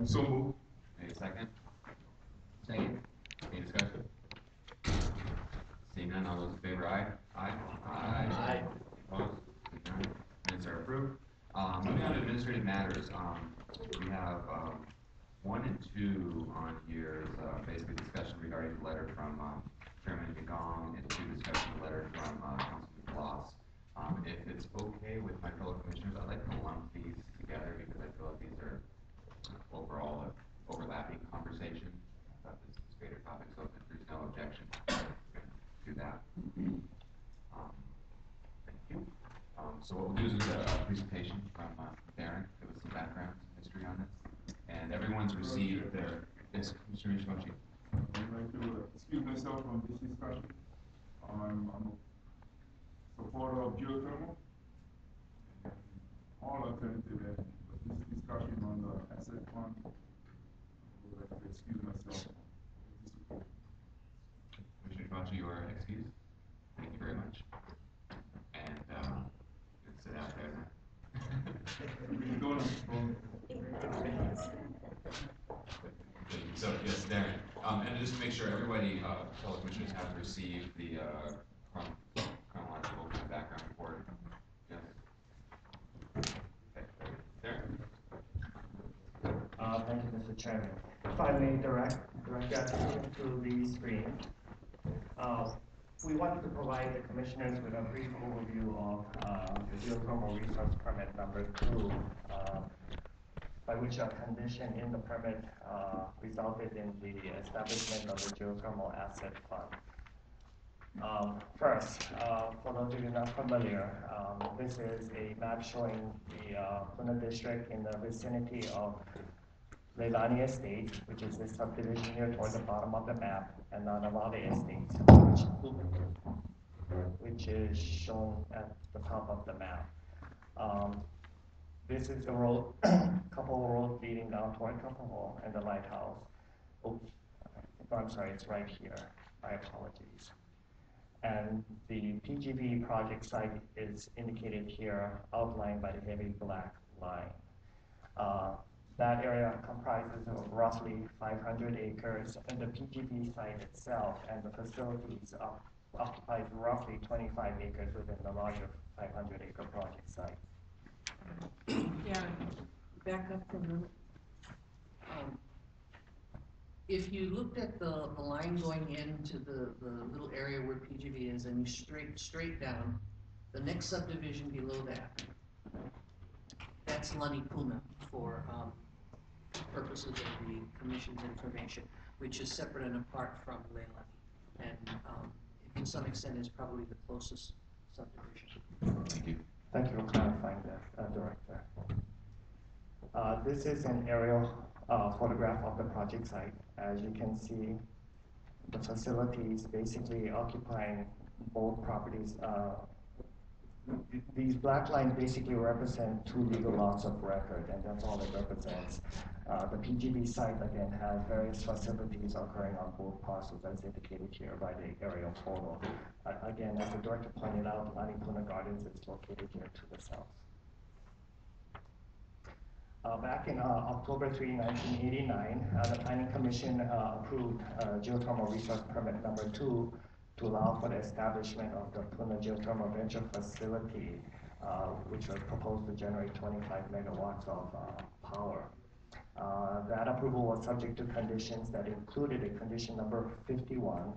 So moved. Any second? Second. Any discussion? Seeing none, all those in favor, aye? Aye. Aye. Opposed? Seeing none, minutes are approved. Moving on to administrative matters, we have 1 and 2 on here is basically discussion regarding the letter from Chairman Yagong and 2 discussion letter from Councilman Blas. If it's okay with my fellow commissioners, I'd like to lump these together because I feel like these are overall an overlapping conversation about this greater topic. So if there's no objection, we're going to do that. Thank you. So what we'll do is we've got a presentation from Darren. Give us some background, some history on this. And everyone's received their, yes, Commissioner Ishibashi. I'd like to excuse myself from this discussion. I'm a supporter of geothermal and all alternative energy, but this discussion on the asset fund, I would like to excuse myself from participating. Commissioner Ishibashi, you are excused. Thank you very much. And sit out there now. So yes, Darren. And just to make sure everybody, fellow commissioners, have received the chronological background report. Yes. Okay. Darren. Thank you, Mr. Chairman. If I may direct your attention to the screen. We wanted to provide the commissioners with a brief overview of the geothermal resource permit number 2, by which a condition in the permit resulted in the establishment of the Geothermal Asset Fund. First, for those of you not familiar, this is a map showing the Puna district in the vicinity of Leilani Estate, which is this subdivision here toward the bottom of the map, and Nanavale Estate, which is shown at the top of the map. This is the road, couple road leading down toward Kapahol and the lighthouse. Oh, I'm sorry, it's right here. My apologies. And the PGV project site is indicated here, outlined by the heavy black line. That area comprises of roughly 500 acres, and the PGV site itself and the facilities occupies roughly 25 acres within the larger 500-acre project site. Yeah, back up for a minute. If you looked at the line going into the little area where PGV is, and you straight down, the next subdivision below that, that's Lani Puna for purposes of the commission's information, which is separate and apart from Leilani, and to some extent is probably the closest subdivision. Thank you. Thank you for clarifying that, Director. This is an aerial photograph of the project site. As you can see, the facilities basically occupying both properties. These black lines basically represent 2 legal lots of record, and that's all it represents. The PGB site, again, has various facilities occurring on both parcels, as indicated here by the aerial photo. Again, as the director pointed out, Lani Puna Gardens is located here to the south. Back in October 3, 1989, the Planning Commission approved Geothermal Resource Permit number 2 to allow for the establishment of the Puna Geothermal Venture Facility, which was proposed to generate 25 megawatts of power. That approval was subject to conditions that included a condition number 51,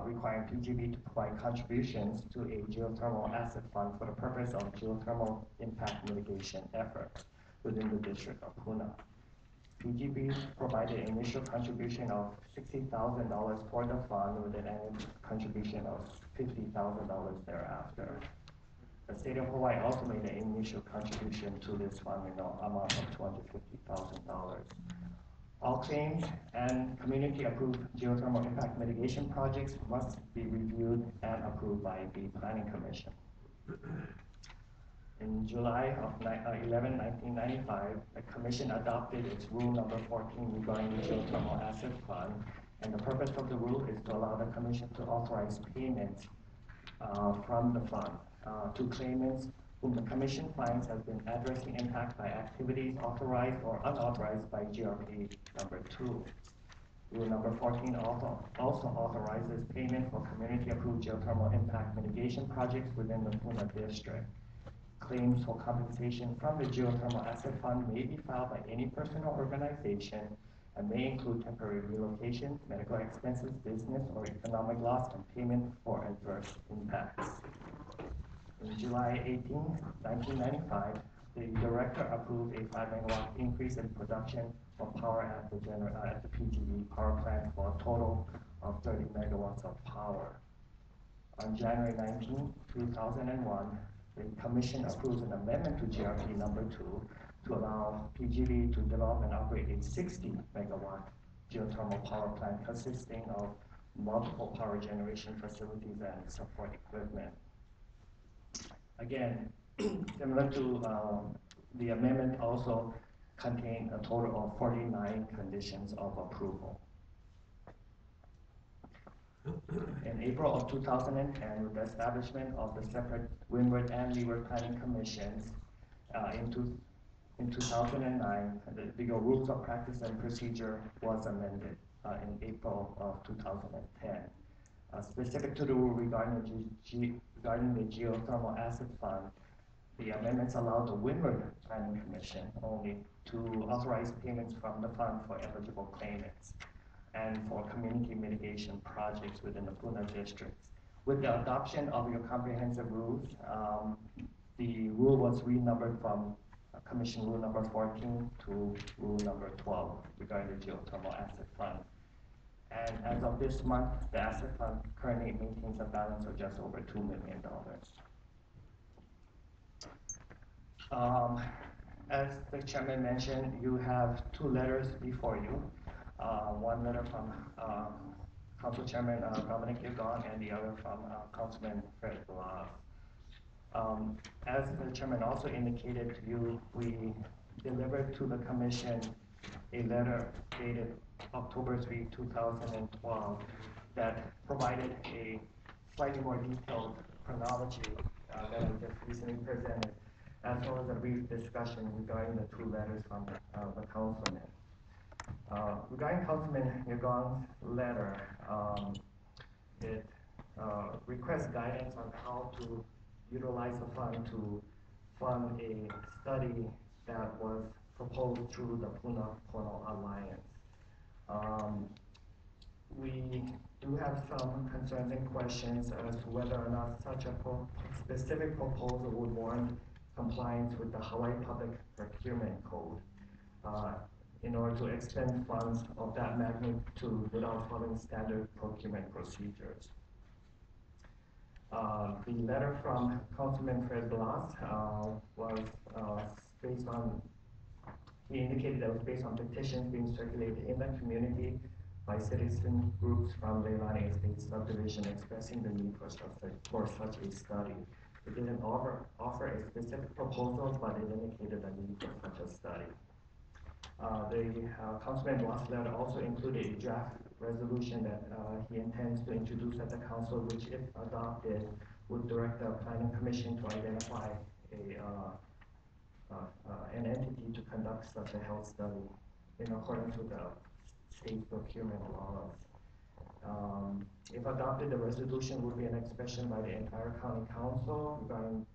requiring PGB to provide contributions to a geothermal asset fund for the purpose of geothermal impact mitigation efforts within the district of Puna. PGB provided an initial contribution of $60,000 for the fund with an annual contribution of $50,000 thereafter. The state of Hawaii also made an initial contribution to this fund in the amount of $250,000. All claims and community-approved geothermal impact mitigation projects must be reviewed and approved by the Planning Commission. In July of 1995, the Commission adopted its Rule number 14 regarding the Geothermal Asset Fund, and the purpose of the rule is to allow the Commission to authorize payments from the fund to claimants whom the commission finds has been adversely impacted by activities authorized or unauthorized by GRP number 2. Rule number 14 also authorizes payment for community-approved geothermal impact mitigation projects within the Puna district. Claims for compensation from the Geothermal Asset Fund may be filed by any person or organization and may include temporary relocation, medical expenses, business or economic loss, and payment for adverse impacts. In July 18, 1995, the director approved a 5 megawatt increase in production for power at the PGV power plant for a total of 30 megawatts of power. On January 19, 2001, the commission approves an amendment to GRP number 2 to allow PGV to develop and operate a 60 megawatt geothermal power plant consisting of multiple power generation facilities and support equipment. Again, similar to the amendment also contained a total of 49 conditions of approval. In April of 2010, with the establishment of the separate Windward and Leeward Planning Commissions, in 2009, the rules of practice and procedure was amended in April of 2010. Specific to the rule regarding the Geothermal Asset Fund, the amendments allow the Windward Planning Commission only to authorize payments from the fund for eligible claimants and for community mitigation projects within the Puna districts. With the adoption of your comprehensive rules, the rule was renumbered from Commission Rule number 14 to Rule number 12 regarding the Geothermal Asset Fund. And as of this month, the Asset Fund currently maintains a balance of just over $2 million. As the chairman mentioned, you have two letters before you. One letter from Council Chairman Dominic Yagong and the other from Councilman Fred Blas. As the chairman also indicated to you, we delivered to the commission a letter dated October 3, 2012 that provided a slightly more detailed chronology that I just recently presented, as well as a brief discussion regarding the two letters from the councilman. Regarding Councilman Yagong's letter, it requests guidance on how to utilize the fund to fund a study that was proposed through the Puna Pono Alliance. We do have some concerns and questions as to whether or not such a specific proposal would warrant compliance with the Hawaii Public Procurement Code in order to expend funds of that magnitude without following standard procurement procedures. The letter from Councilman Fred Blas was based on, he indicated that it was based on petitions being circulated in the community by citizen groups from Leilani Estate subdivision expressing the need for such a study. It didn't offer a specific proposal, but it indicated a need for such a study. The Councilman Blas letter also included a draft resolution that he intends to introduce at the council, which, if adopted, would direct the Planning Commission to identify an entity to conduct such a health study in accordance with the state procurement laws. If adopted, the resolution would be an expression by the entire county council regarding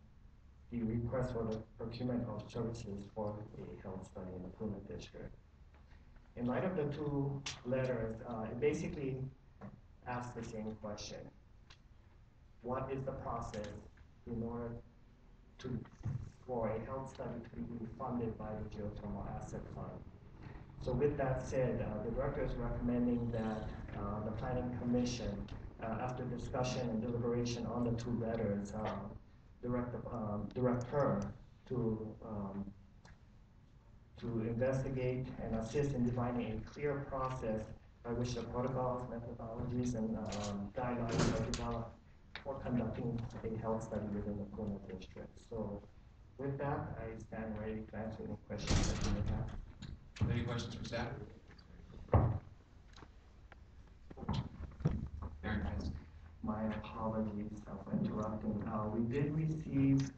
the request for the procurement of services for a health study in the Puna district. In light of the two letters, it basically asks the same question. What is the process in order for a health study to be funded by the Geothermal Asset Fund? So with that said, the director is recommending that the Planning Commission, after discussion and deliberation on the two letters, direct her to investigate and assist in defining a clear process by which the protocols, methodologies, and guidelines are developed for conducting a health study within the Puna district. So with that, I stand ready to answer any questions that you may have. Any questions from staff? My apologies for interrupting. We did receive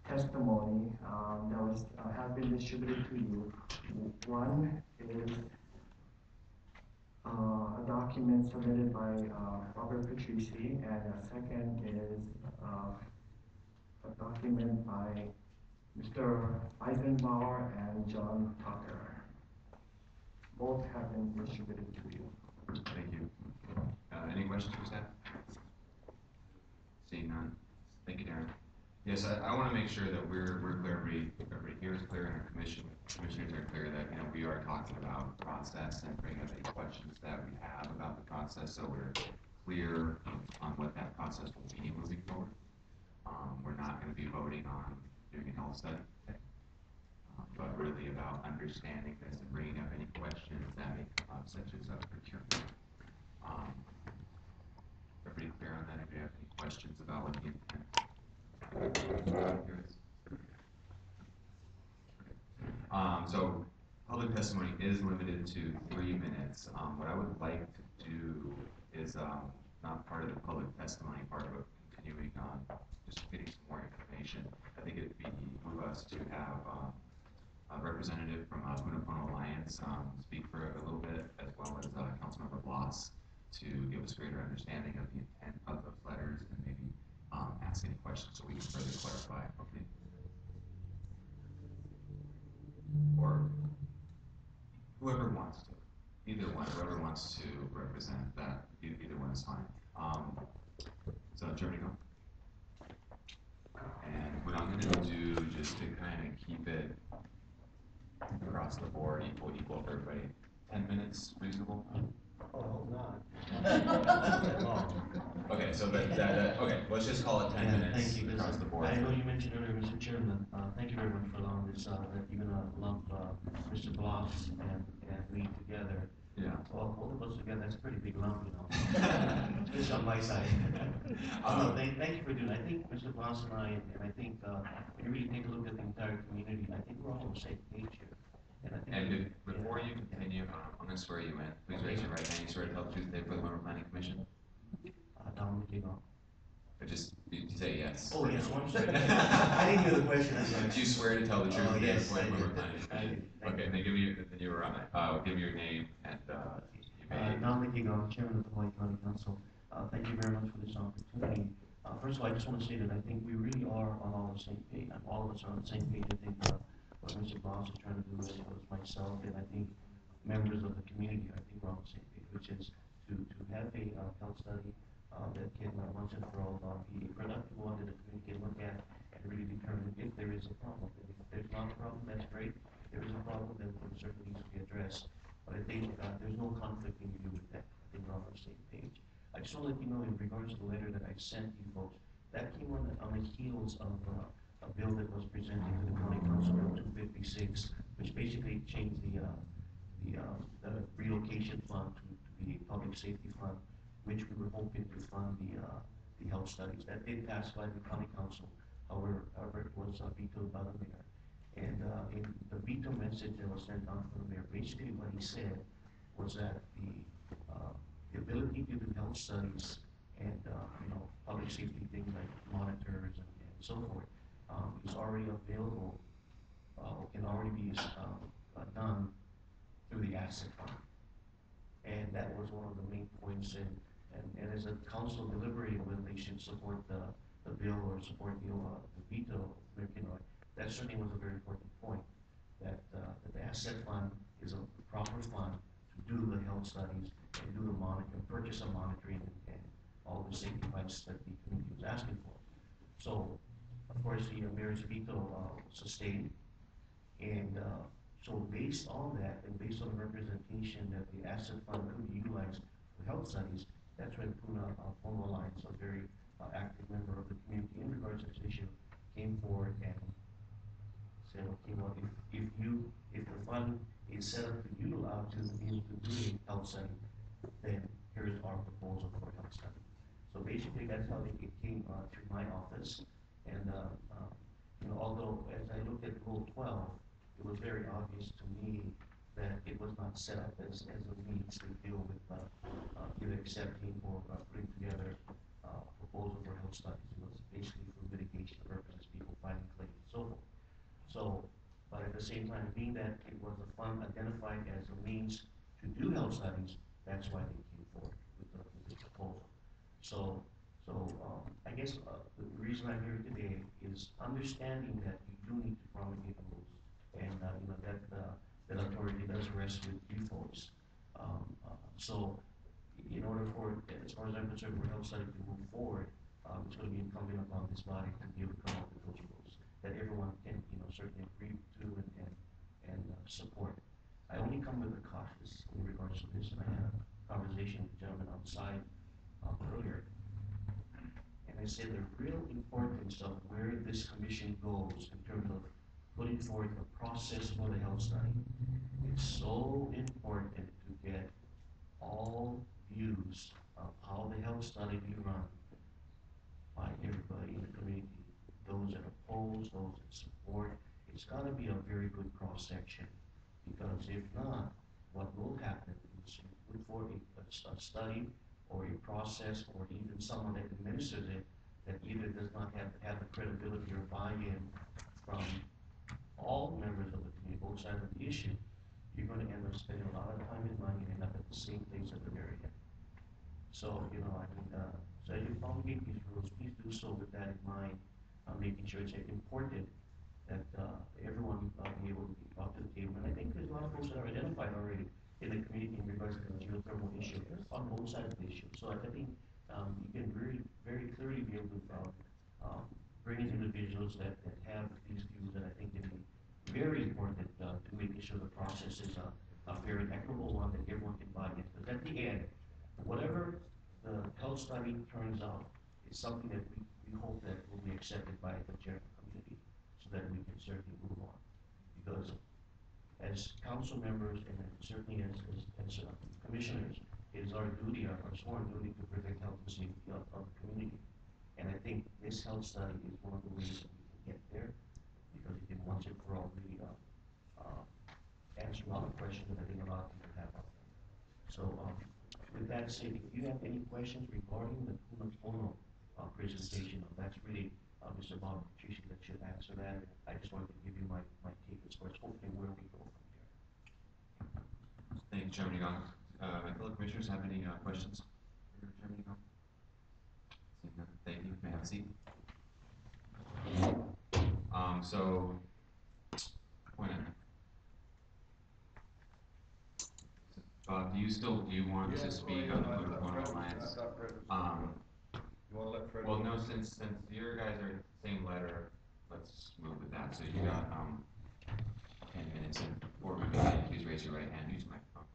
testimony that was has been distributed to you. One is a document submitted by Robert Patrici, and a second is a document by Mr. Eisenbauer and John Tucker. Both have been distributed to you. Thank you. Any questions for staff? Seeing none. Thank you, Darren. Yes, I want to make sure that we're clear, everybody here is clear, and our commissioners are clear that, you know, we are talking about process and bringing up any questions that we have about the process, so we're clear on what that process will be moving forward. We're not going to be voting on doing a health study, but really about understanding this and bringing up any questions that may come up, such as procurement. Everybody clear on that? If you have any questions about what the intent? So public testimony is limited to 3 minutes. What I would like to do is not part of the public testimony part, but continuing on just getting some more information. I think it'd behoove us to have a representative from Punapono Alliance speak for a little bit, as well as Councilmember Blas, to give us greater understanding of the intent of those letters and maybe ask any questions so we can further clarify. Okay. Or whoever wants to, either one, whoever wants to represent that, either one is fine. So Jeremy, go. And what I'm going to do, just to kind of keep it across the board, equal for everybody, 10 minutes reasonable? Oh, God. Okay, so okay, let's just call it 10 minutes Thank you, across the board. I know you mentioned earlier, Mr. Chairman, thank you very much for allowing this, that you're gonna lump, Mr. Blas and me together. Yeah. Well, both of us together, that's a pretty big lump, you know. Just on my side. No, thank you for doing it. I think Mr. Blas and I think, when you really take a look at the entire community, I think we're all on the same page here. And before you continue, I'm going to swear you in. Please raise your right hand. You swear to tell the truth today for the Windward Planning Commission? Dominic, you know. But just you say yes. Oh, yes, I'm sorry. I didn't hear the question. Do you swear to tell the truth today yes, for the Windward Planning I Commission? did. Okay, then you were on it. Give me your name and you may. Dominic Yagong, Chairman of the Hawaii County Council. Thank you very much for this opportunity. First of all, I just want to say that I think we really are on all the same page. All of us are on the same page. I think what Mr. Blas is trying to do, as well as myself, and I think members of the community, I think we're on the same page, which is to have a health study that can once and for all be a productive one that the community can look at and really determine if there is a problem. And if there's not a problem, that's great. If there is a problem, then it certainly needs to be addressed. But I think there's no conflict in view with that. I think we're on the same page. I just want to let you know, in regards to the letter that I sent you folks, that came on the heels of a bill that was presented to the County Council, Bill 256, which basically changed the relocation fund to be a public safety fund, which we were hoping to fund the health studies. That did pass by the County Council, however it was vetoed by the mayor. And in the veto message that was sent out from the mayor, basically what he said was that the ability to do health studies and public safety things like monitors and so forth is already available, can already be done through the asset fund. And that was one of the main points, and as a council deliberated whether they should support the bill or support the veto, that certainly was a very important point, that the asset fund is a proper fund to do the health studies and do the monitoring, purchase of monitoring and all the safety devices that the community was asking for. So, of course, the mayor's veto sustained, and so based on that, and based on the representation that the asset fund could be utilized for health studies, that's when Punapono Alliance, a very active member of the community in regards to this issue, came forward and said, okay, well, if the fund is set up to utilize to be able to do a health study, then here's our proposal for a health study. So basically, that's how it came to my office, and although as I looked at Rule 12, it was very obvious to me that it was not set up as a means to deal with either accepting or putting together a proposal for health studies. It was basically for mitigation purposes, people filing claims. so forth. So, but at the same time, being that it was a fund identified as a means to do health studies, that's why they came forward with this proposal. So, I guess the reason I'm here today is understanding that you do need to promulgate rules, and that authority does rest with you folks. So, in order for, as far as I'm concerned, for health study to move forward, it's going to be incumbent upon this body to be able to come up with those rules that everyone can, certainly agree to and support. I only come with a cautious in regards to this, and I had a conversation with the gentleman outside earlier, and I said the real importance of where this commission goes in terms of putting forth a process for the health study. It's so important to get all views of how the health study be run by everybody in the community, those that oppose, those that support. It's got to be a very good cross section, because if not, what will happen is you put forth a study or a process or even someone that administers it that either does not have the credibility or buy-in from all members of the community, both sides of the issue. You're going to end up spending a lot of time and money and end up at the same place at the very end. So, so as you promulgate these rules, please do so with that in mind, making sure it's important that everyone be able to be brought to the table. And I think there's a lot of folks that are identified already in the community in regards to the geothermal issue on both sides of the issue. So I think you can very clearly be able to bring in individuals that have these views that I think can be very important to making sure the process is a fair and equitable one that everyone can buy in. Because at the end, whatever the health study turns out is something that we hope that will be accepted by the general community so that we can certainly move on. Because as council members and certainly as commissioners, it is our duty, our sworn duty to protect health and safety of the community. And I think this health study is one of the ways that we can get there, because it can once and for all really answer a lot of questions that I think a lot of people have out there. So with that said, if you have any questions regarding the Puno presentation, that's really Mr. Bob Patrici that should answer that. I just wanted to give you my take as far as hopefully where we go from here. Thank you, Chairman Yagong. My fellow commissioners have any questions for Chairman Yagong? Thank you. May I have a seat? So, point Bob, do you want to speak on the Puno Alliance? You want to let Fred? Well, no, since your guys are same letter, let's move with that. So you got 10 minutes, and before we begin, please raise your right hand. Use the microphone.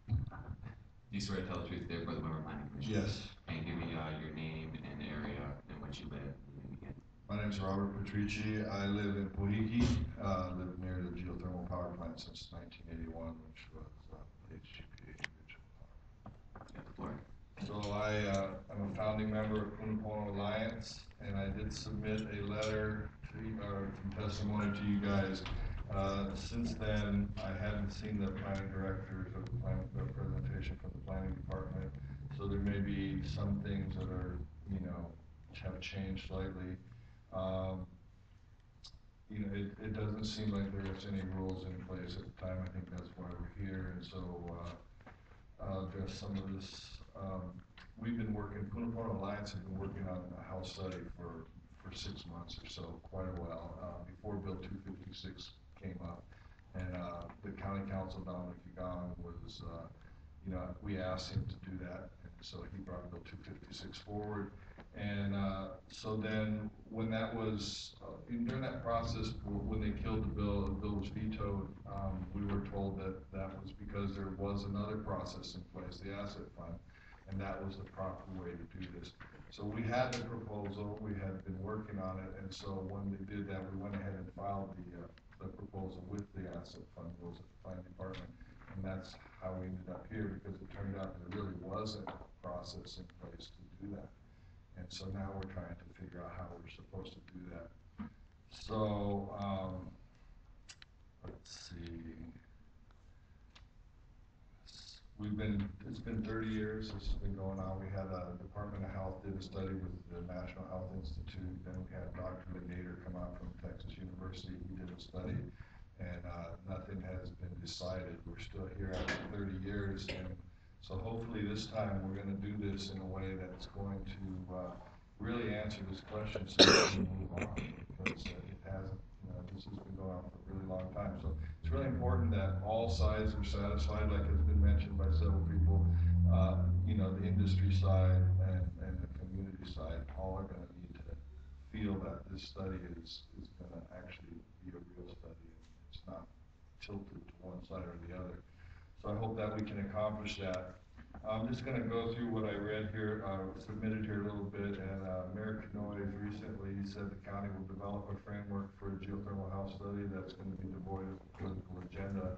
Do you swear to tell the truth there for the Windward Planning Commission? Yes. And give me your name and area in which you live. My name is Robert Patrici. I live in Pohiki. Lived near the geothermal power plant since 1981, which was HGPA Original Power. So I'm a founding member of Puno Alliance, and I did submit a letter to some testimony to you guys. Since then, I hadn't seen the planning directors of the presentation from the planning department, so there may be some things that are, have changed slightly. It doesn't seem like there's any rules in place at the time. I think that's why we're here, and so I'll address some of this. We've been working, Puno Alliance has been working on a house study for 6 months or so, quite a while, before Bill 256 came up. And the county council, Dominic Yagong, was, we asked him to do that, and so he brought Bill 256 forward. And so then when that was, during that process, when they killed the bill was vetoed, we were told that that was because there was another process in place, the asset fund, and that was the proper way to do this. So we had the proposal, we had been working on it, and so when they did that, we went ahead and filed the proposal with the asset fund rules at the planning department, and that's how we ended up here, because it turned out there really wasn't a process in place to do that. And so now we're trying to figure out how we're supposed to do that. So, let's see. it's been 30 years this has been going on. We had a Department of Health did a study with the National Health Institute, then we had Dr. Legator come out from Texas University, he did a study, and nothing has been decided. We're still here after 30 years, and so hopefully this time we're gonna do this in a way that's going to really answer this question so we can move on, because it hasn't, this has been going on for a really long time. So it's really important that all sides are satisfied, like has been mentioned by several people. The industry side and the community side, all are gonna need to feel that this study is gonna actually be a real study, and it's not tilted to one side or the other. So I hope that we can accomplish that. I'm just going to go through what I read here, submitted here a little bit, and Mayor Canoy recently said the county will develop a framework for a geothermal house study that's going to be devoid of political agenda,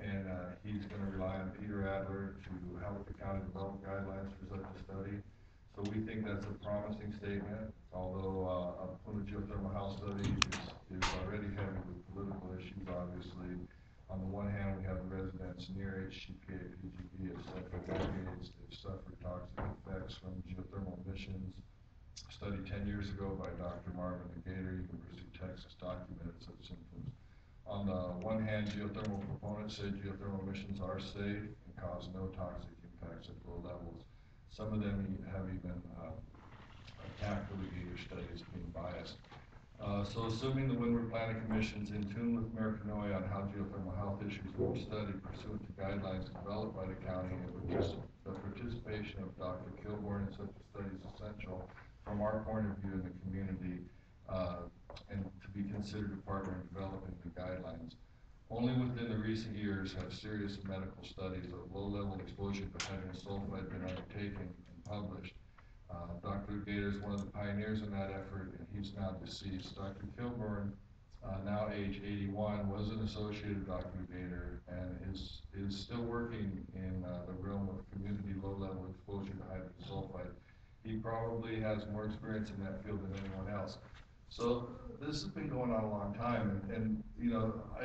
and he's going to rely on Peter Adler to help the county develop guidelines for such a study. So we think that's a promising statement, although a geothermal house study is already heavy with political issues, obviously. On the one hand, we have the residents near HGPA, PGB have suffered decades, they've suffered toxic effects from geothermal emissions. A study 10 years ago by Dr. Marvin Legator, University of Texas, documented such symptoms. On the one hand, geothermal proponents say geothermal emissions are safe and cause no toxic impacts at low levels. Some of them have even attacked the Legator studies being biased. So assuming the Windward Planning Commission is in tune with Mayor Canoy on how geothermal health issues will be studied pursuant to guidelines developed by the county, and the participation of Dr. Kilborn in such a study is essential from our point of view in the community, and to be considered a partner in developing the guidelines. Only within the recent years have serious medical studies of low-level exposure to hydrogen sulfide been undertaken and published. Dr. Gator is one of the pioneers in that effort, and he's now deceased. Dr. Kilburn, now age 81, was an associate of Dr. Gator and is still working in the realm of community low-level exposure to hydrogen sulfide. He probably has more experience in that field than anyone else. So this has been going on a long time, and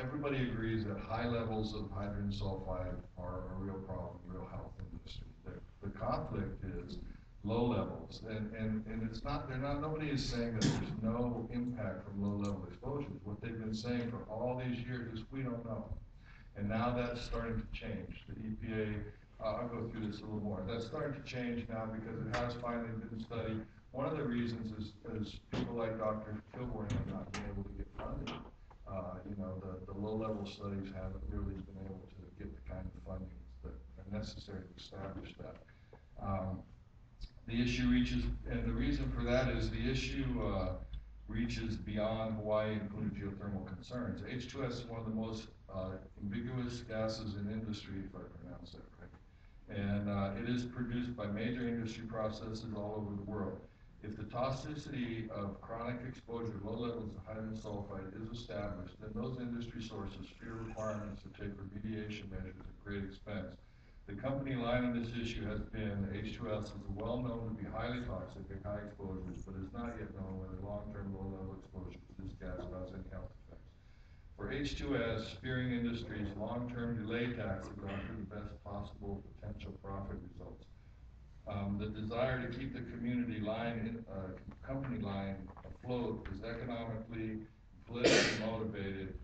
everybody agrees that high levels of hydrogen sulfide are a real problem, real health industry. The conflict is low levels, and it's not, nobody is saying that there's no impact from low level exposures. What they've been saying for all these years is we don't know. And now that's starting to change. The EPA, I'll go through this a little more. That's starting to change now because it has finally been studied. One of the reasons is people like Dr. Kilborn have not been able to get funding. The low level studies haven't really been able to get the kind of funding that are necessary to establish that. The issue reaches, and the reason for that is the issue reaches beyond Hawaii including geothermal concerns. H2S is one of the most ambiguous gases in industry, if I pronounce that right. And it is produced by major industry processes all over the world. If the toxicity of chronic exposure to low levels of hydrogen sulfide is established, then those industry sources fear requirements to take remediation measures at great expense. The company line on this issue has been H2S is well known to be highly toxic at high exposures, but is not yet known whether long-term low-level exposure to this gas cause any health effects. For H2S, fearing industries, long-term delay taxes offer the best possible potential profit results. The desire to keep the community line, company line afloat is economically, politically motivated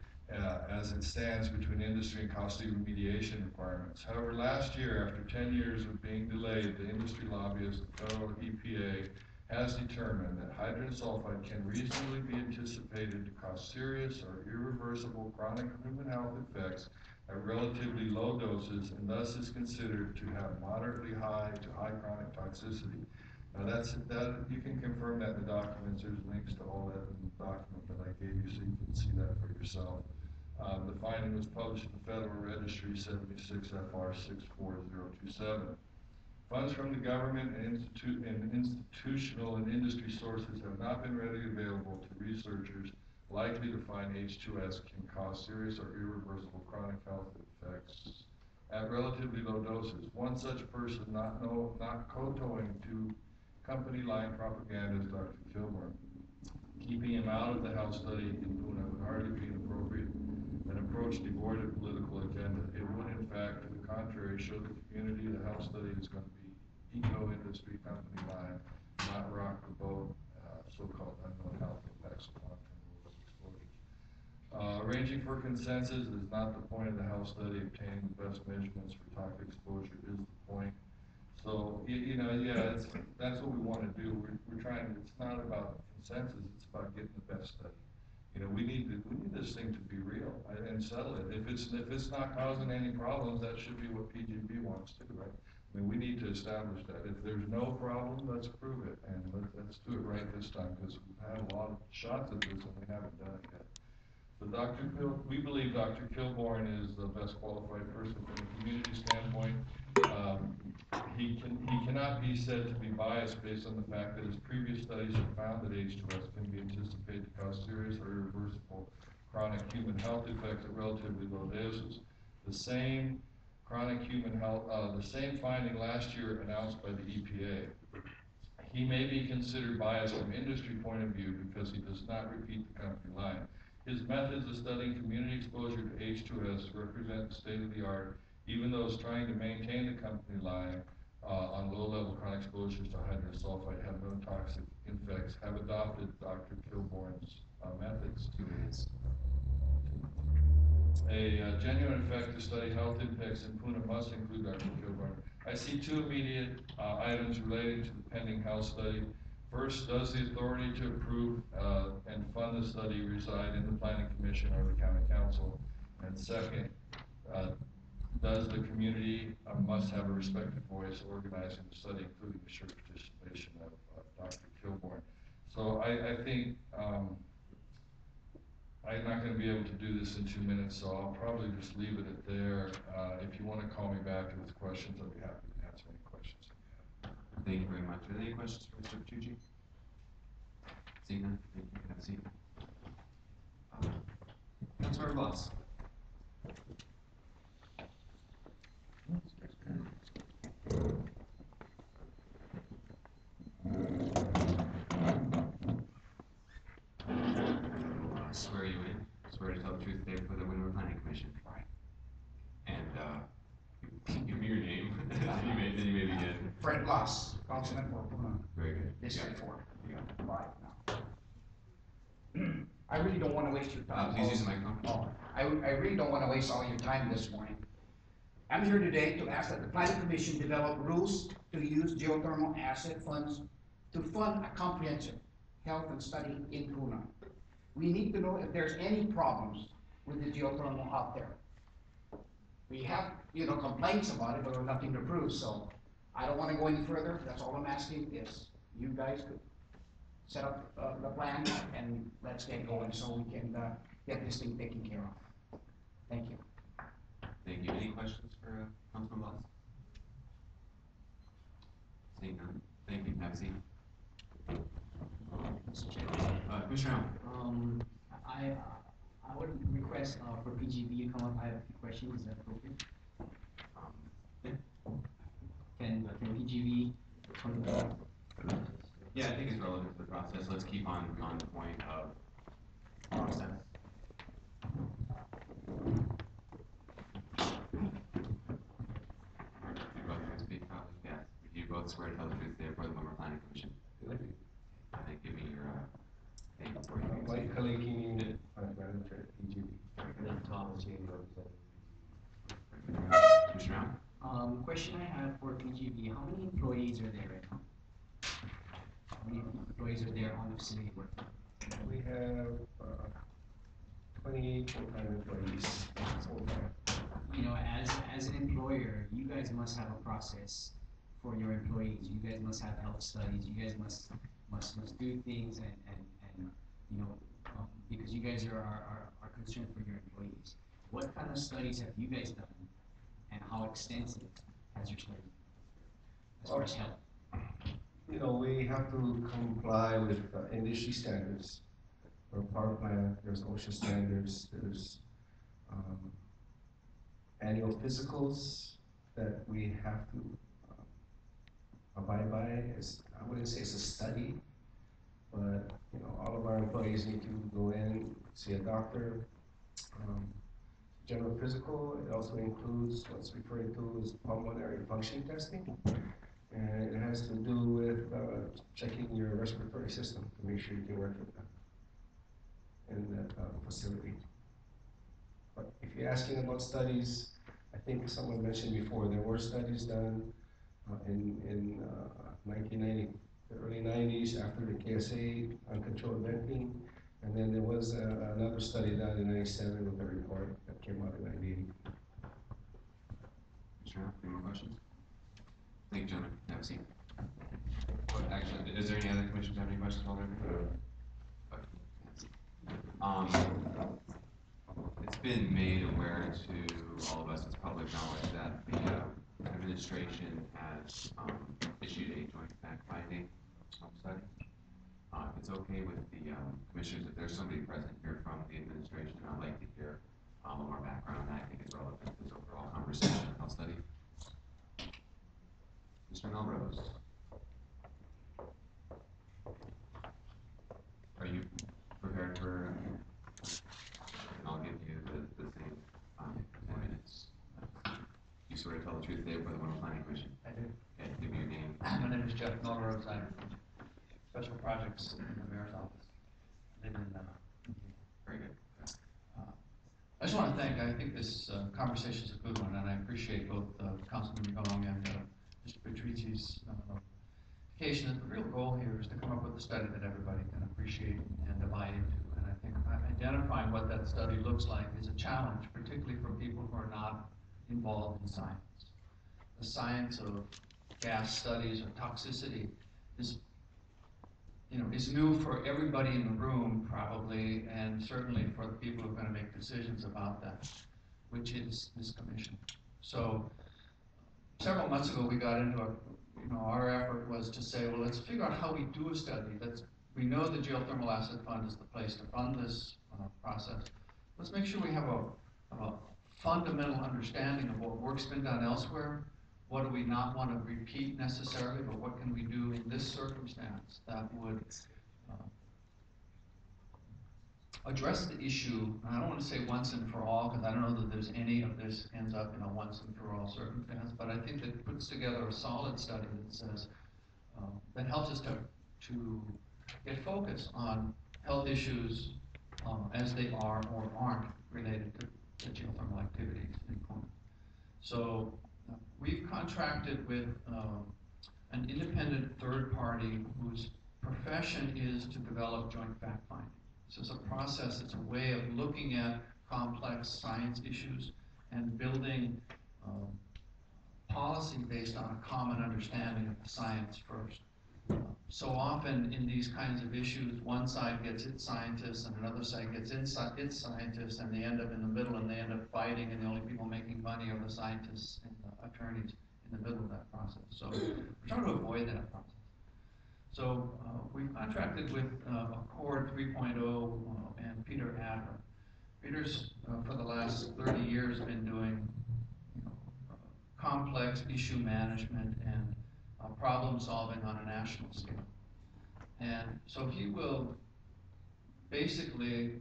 as it stands between industry and costly remediation requirements. However, last year, after 10 years of being delayed, the industry lobbyist, the federal EPA, has determined that hydrogen sulfide can reasonably be anticipated to cause serious or irreversible chronic human health effects at relatively low doses, and thus is considered to have moderately high to high chronic toxicity. Now you can confirm that in the documents. There's links to all that in the document that I gave you so you can see that for yourself. The finding was published in the Federal Registry 76 FR 64027. Funds from the government and institutional and industry sources have not been readily available to researchers likely to find H2S can cause serious or irreversible chronic health effects at relatively low doses. One such person not kowtowing to company line propaganda is Dr. Kilburn. Keeping him out of the health study in Puna would hardly be an approach devoid of political agenda. It would, in fact, to the contrary, contrary, show the community the health study is going to be eco-industry company line, not rock the boat, so-called unknown health impacts of long-term low-level exposures. Arranging for consensus is not the point of the health study. Obtaining the best measurements for toxic exposure is the point. So, that's what we want to do. We're trying, it's not about consensus, it's about getting the best study. We need this thing to be real and settle it. If it's not causing any problems, that should be what PGB wants to, right? I mean, we need to establish that. If there's no problem, let's prove it, and let's do it right this time, because we've had a lot of shots at this and we haven't done it yet. So we believe Dr. Kilbourne is the best qualified person from a community standpoint. He cannot be said to be biased based on the fact that his previous studies have found that H2S can be anticipated to cause serious or irreversible chronic human health effects at relatively low doses. The same chronic human health, the same finding last year announced by the EPA. He may be considered biased from industry point of view because he does not repeat the company line. His methods of studying community exposure to H2S represent state of the art, even those trying to maintain the company line on low-level chronic exposures to hydrogen sulfide have no toxic effects, have adopted Dr. Kilbourne's methods. 2 minutes. A genuine effect to study health impacts in Puna must include Dr. Kilbourne. I see two immediate items relating to the pending health study. First, does the authority to approve and fund the study reside in the Planning Commission or the County Council? And second, does the community must have a respected voice organizing the study, including the sure participation of Dr. Kilbourne? So I think I'm not going to be able to do this in 2 minutes, so I'll probably just leave it at there. If you want to call me back with questions, I'll be happy to answer any questions that you have. Thank you very much. Are there any questions for Mr. Petrucci? Seeing none, thank you. Have a seat. Councilor Blas. Swear you in. Swear to tell the truth today for the Windward Planning Commission. Right. And give me your name. then you may begin. Fred Blas, Councilman for Puna, Very good. District 4. Right now. I really don't want to waste your time. Please use the microphone. Oh, I really don't want to waste all your time this morning. I'm here today to ask that the Planning Commission develop rules to use geothermal asset funds to fund a comprehensive health and study in Puna. We need to know if there's any problems with the geothermal out there. We have, complaints about it, but there's nothing to prove, so I don't want to go any further. That's all I'm asking is you guys could set up the plan and let's get going so we can get this thing taken care of. Thank you. Thank you. Any questions for Councilman Blas? Seeing none. Thank you. Have a seat. Commissioner Allen. I would request for PGB to come up. I have a few questions. Is that appropriate? Can PGB come up? Yeah, I think it's relevant to the process. Let's keep on the point of process. You both can speak probably? Yeah. If you both swear to tell the truth today for the Windward Planning Commission. And then give me your name before you can Mike speak. Kalekini, manager at PGB. Thomas Yagong, Commissioner Allen? Question I have for PGB, how many employees are there right now? How many employees are there on the facility working? We have 28 full-time employees so far. As an employer, you guys must have a process for your employees. You guys must have health studies. You guys must do things and because you guys are concerned for your employees. What kind of studies have you guys done, and how extensive has your study as far as health? We have to comply with industry standards. For a power plant, there's OSHA standards, there's annual physicals that we have to abide by. I wouldn't say it's a study, but all of our employees need to go in, see a doctor, general physical. It also includes what's referred to as pulmonary function testing. And it has to do with checking your respiratory system to make sure you can work in that facility. But if you're asking about studies, I think someone mentioned before, there were studies done in 1990, the early 90s after the KSA uncontrolled venting. And then there was another study done in 97 with a report that came out in 98. Sure, any more questions? Thank you, gentlemen. Have a seat. Actually, is there any other commissioners have any questions while they're here? It's been made aware to all of us as public knowledge that the administration has issued a joint fact-finding study. If it's okay with the commissioners, if there's somebody present here from the administration, I'd like to hear a little more background on that. I think it's relevant to this overall conversation about study. Mr. Melrose. Are you prepared for, I'll give you the same 10 minutes. You swear to tell the truth today before the Winter Planning Commission? I do. Okay, give me your name. My name is Jeff Melrose. I'm Special Projects in the Mayor's Office. I live in, Very good. I just want to thank, I think this conversation is a good one, and I appreciate both Councilman Yagong and Mr. Patrici's indication that the real goal here is to come up with a study that everybody can appreciate and buy into. And I think identifying what that study looks like is a challenge, particularly for people who are not involved in science. The science of gas studies or toxicity is, is new for everybody in the room probably, and certainly for the people who are going to make decisions about that, which is this commission. So several months ago we got into our effort was to say, well, let's figure out how we do a study. We know the Geothermal Asset Fund is the place to fund this process. Let's make sure we have a fundamental understanding of what work's been done elsewhere. What do we not want to repeat necessarily, but what can we do in this circumstance that would address the issue? And I don't want to say once and for all, because I don't know that there's any of this ends up in a once and for all circumstance, but I think that it puts together a solid study that says, that helps us to get focus on health issues as they are or aren't related to the geothermal activities in Pune. So we've contracted with an independent third party whose profession is to develop joint fact-finding. This is a process, it's a way of looking at complex science issues and building policy based on a common understanding of the science first. So often in these kinds of issues, one side gets its scientists and another side gets its scientists, and they end up in the middle and they end up fighting, and the only people making money are the scientists and the attorneys in the middle of that process. So we're trying to avoid that process. So we've contracted with Accord 3.0 and Peter Adler. Peter's, for the last 30 years, been doing complex issue management and problem solving on a national scale. And so he will basically,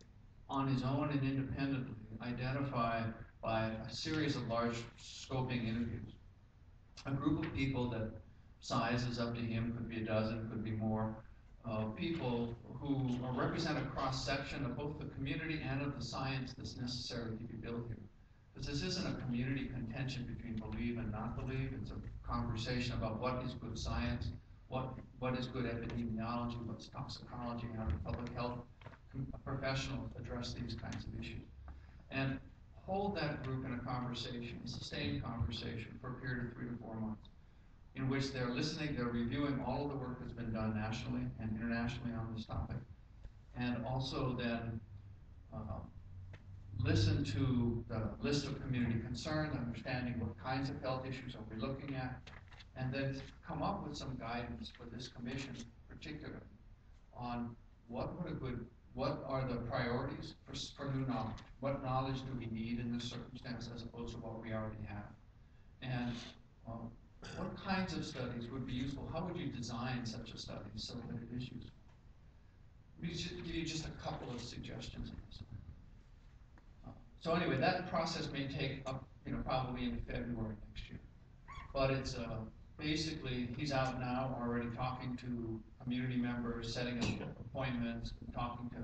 on his own and independently, identify by a series of large scoping interviews a group of people that size is up to him, could be a dozen, could be more, people who represent a cross-section of both the community and of the science that's necessary to be built here. Because this isn't a community contention between believe and not believe, it's a conversation about what is good science, what is good epidemiology, what's toxicology, how do public health professionals address these kinds of issues. And hold that group in a conversation, a sustained conversation for a period of 3 to 4 months, in which they're listening, they're reviewing all of the work that's been done nationally and internationally on this topic, and also then listen to the list of community concerns, understanding what kinds of health issues are we looking at, and then come up with some guidance for this commission particularly on what are the priorities for new knowledge? What knowledge do we need in this circumstance as opposed to what we already have? And what kinds of studies would be useful? How would you design such a study so that it is useful? Let me give you just a couple of suggestions. So anyway, that process may take up, probably in February next year. But it's, basically, he's out now already talking to community members, setting up appointments, talking to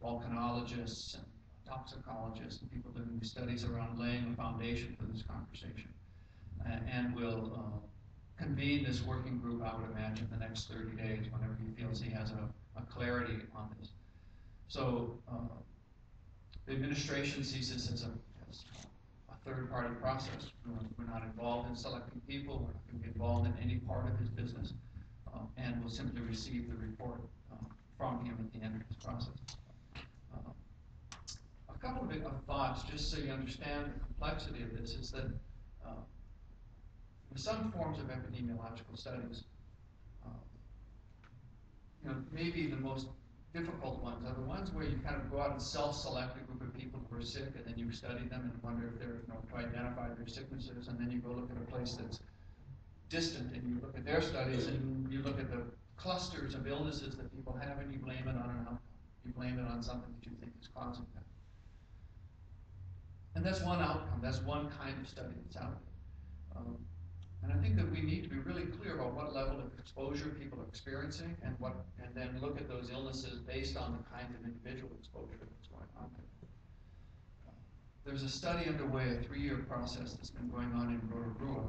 volcanologists and toxicologists and people doing these studies around laying a foundation for this conversation. And we'll convene this working group, I would imagine, the next 30 days, whenever he feels he has a clarity on this. So the administration sees this as a third-party process. We're not involved in selecting people, we're not going to be involved in any part of his business, and we'll simply receive the report from him at the end of this process. A couple of thoughts, just so you understand the complexity of this, is that in some forms of epidemiological studies, maybe the most difficult ones are the ones where you kind of go out and self-select a group of people who are sick, and then you study them and wonder if they're, to identify their sicknesses, and then you go look at a place that's distant, and you look at their studies, and you look at the clusters of illnesses that people have, and you blame it on an outcome. You blame it on something that you think is causing that. And that's one outcome, that's one kind of study that's out there. And I think that we need to be really clear about what level of exposure people are experiencing, and then look at those illnesses based on the kind of individual exposure that's going on there. There's a study underway, a 3-year process that's been going on in Rotorua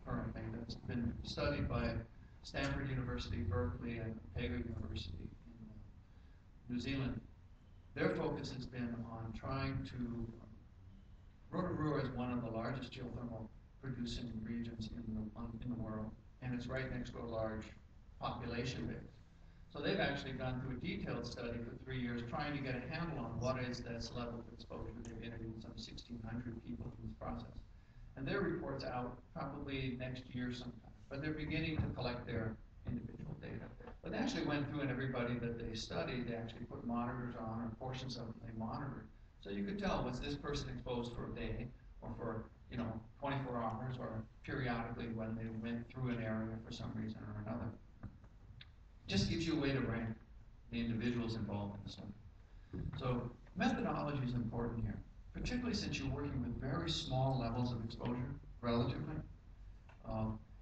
currently, that's been studied by Stanford University, Berkeley, and Otago University in New Zealand. Their focus has been on trying to, Rotorua is one of the largest geothermal producing regions in the world, and it's right next to a large population base. So they've actually gone through a detailed study for 3 years trying to get a handle on what is this level of exposure. They've interviewed some 1,600 people in this process. And their report's out probably next year sometime, but they're beginning to collect their individual data. But they actually went through, and everybody that they studied, they actually put monitors on, or portions of them they monitored. So you could tell, was this person exposed for a day, or for 24 hours, or periodically when they went through an area for some reason or another. Just gives you a way to rank the individuals involved in the study. So methodology is important here, particularly since you're working with very small levels of exposure, relatively,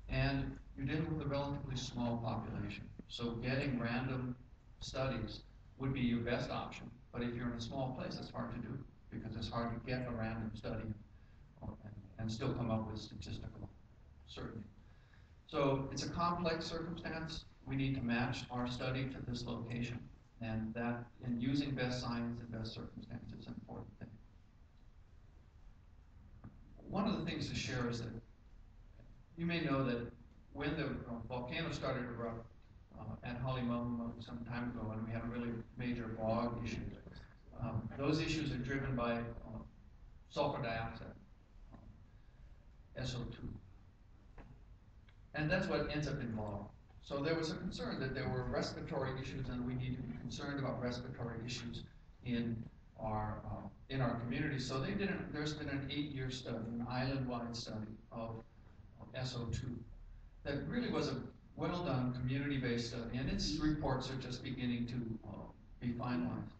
and you're dealing with a relatively small population. So getting random studies would be your best option, but if you're in a small place, it's hard to do, because it's hard to get a random study and still come up with statistical certainty. So it's a complex circumstance. We need to match our study to this location, and that, in using best science and best circumstances, is an important thing. One of the things to share is that you may know that when the volcano started to erupt at Halemaumau some time ago, and we had a really major bog issue, those issues are driven by sulfur dioxide, SO2. And that's what ends up involved. So there was a concern that there were respiratory issues, and we need to be concerned about respiratory issues in our community. So there's been an 8-year study, an island-wide study of SO2 that really was a well-done community-based study, and its reports are just beginning to be finalized.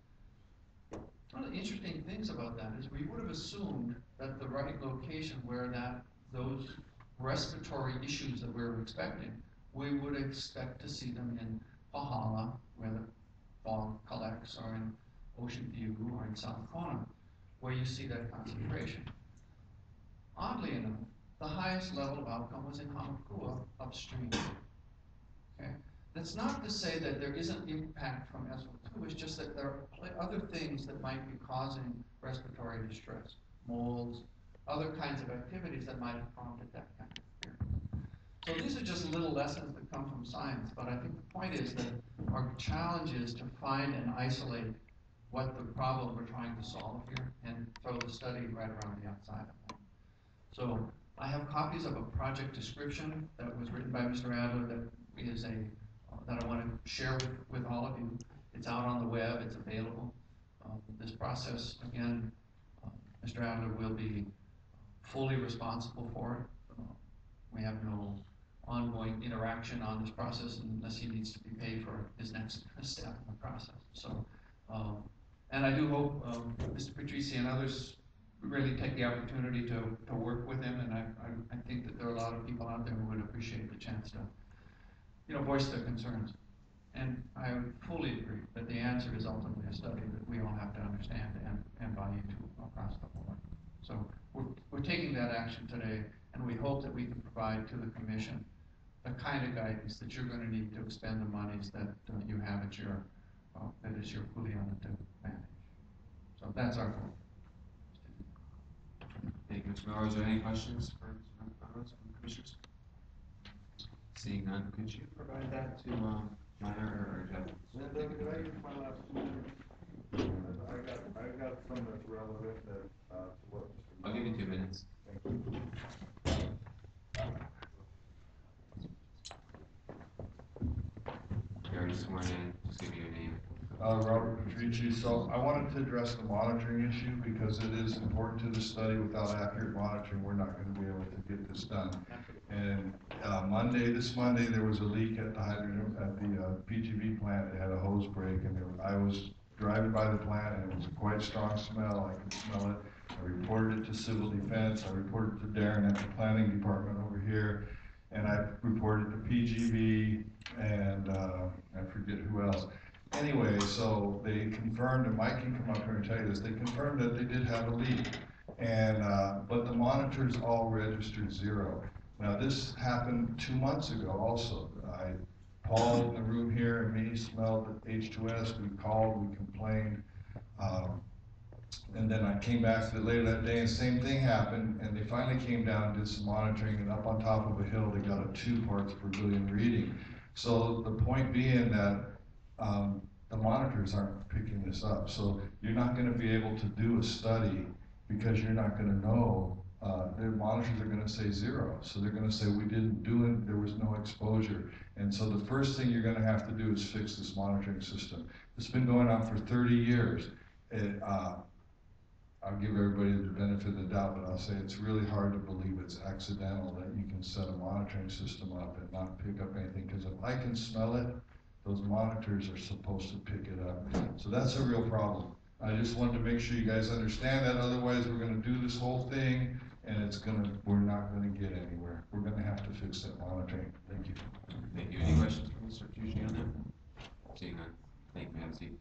One of the interesting things about that is we would have assumed that the right location where those respiratory issues that we were expecting, we would expect to see them in Pahala, where the fog collects, or in Ocean View, or in South Kona, where you see that concentration. Oddly enough, the highest level of outcome was in Hamakua upstream. Okay? That's not to say that there isn't impact from SO2, it's just that there are other things that might be causing respiratory distress, molds, other kinds of activities that might have prompted that kind of experience. So these are just little lessons that come from science, but I think the point is that our challenge is to find and isolate what the problem we're trying to solve here, and throw the study right around the outside of that. So I have copies of a project description that was written by Mr. Adler that is that I want to share with all of you. It's out on the web, it's available. This process, again, Mr. Adler will be fully responsible for it. We have no ongoing interaction on this process unless he needs to be paid for his next step in the process. So, and I do hope Mr. Patrici and others really take the opportunity to work with him, and I think that there are a lot of people out there who would appreciate the chance to, voice their concerns. And I fully agree that the answer is ultimately a study that we all have to understand and buy into across the board. So we're taking that action today, and we hope that we can provide to the commission the kind of guidance that you're going to need to expend the monies that you have at your, that is your Juliana to manage. So that's our goal. Thank you, Mr. Miller. Is there any questions for from commissioners? Seeing none, could you provide that to Minor or Jeff? Did I use my last 2 minutes? I got some that's relevant that, to what Mr. I'll give you 2 minutes. Thank you. You already sworn in, just give you your name. Robert Patrici. So I wanted to address the monitoring issue because it is important to the study. Without accurate monitoring, we're not going to be able to get this done. And this Monday, there was a leak at the PGV plant. They had a hose break, and I was driving by the plant, and it was a quite strong smell. I could smell it. I reported it to Civil Defense. I reported it to Darren at the planning department over here, and I reported it to PGV, and I forget who else. Anyway, so they confirmed, and Mike can come up here and tell you this, they confirmed that they did have a leak, and but the monitors all registered 0. Now this happened 2 months ago also. Paul in the room here and me smelled H2S, we called, we complained, and then I came back later that day and same thing happened, and they finally came down and did some monitoring, and up on top of a hill they got a 2 parts per billion reading. So the point being that the monitors aren't picking this up. So you're not going to be able to do a study because you're not going to know. Their monitors are going to say 0. So they're going to say we didn't do it, there was no exposure. And so the first thing you're going to have to do is fix this monitoring system. It's been going on for 30 years. I'll give everybody the benefit of the doubt, but I'll say it's really hard to believe it's accidental that you can set a monitoring system up and not pick up anything. Because if I can smell it, those monitors are supposed to pick it up. So that's a real problem. I just wanted to make sure you guys understand that. Otherwise, we're going to do this whole thing, and we're not going to get anywhere. We're going to have to fix that monitoring. Thank you. Thank you. Any questions from Mr. Tucci on that? Seeing none. Thank you. Have a seat.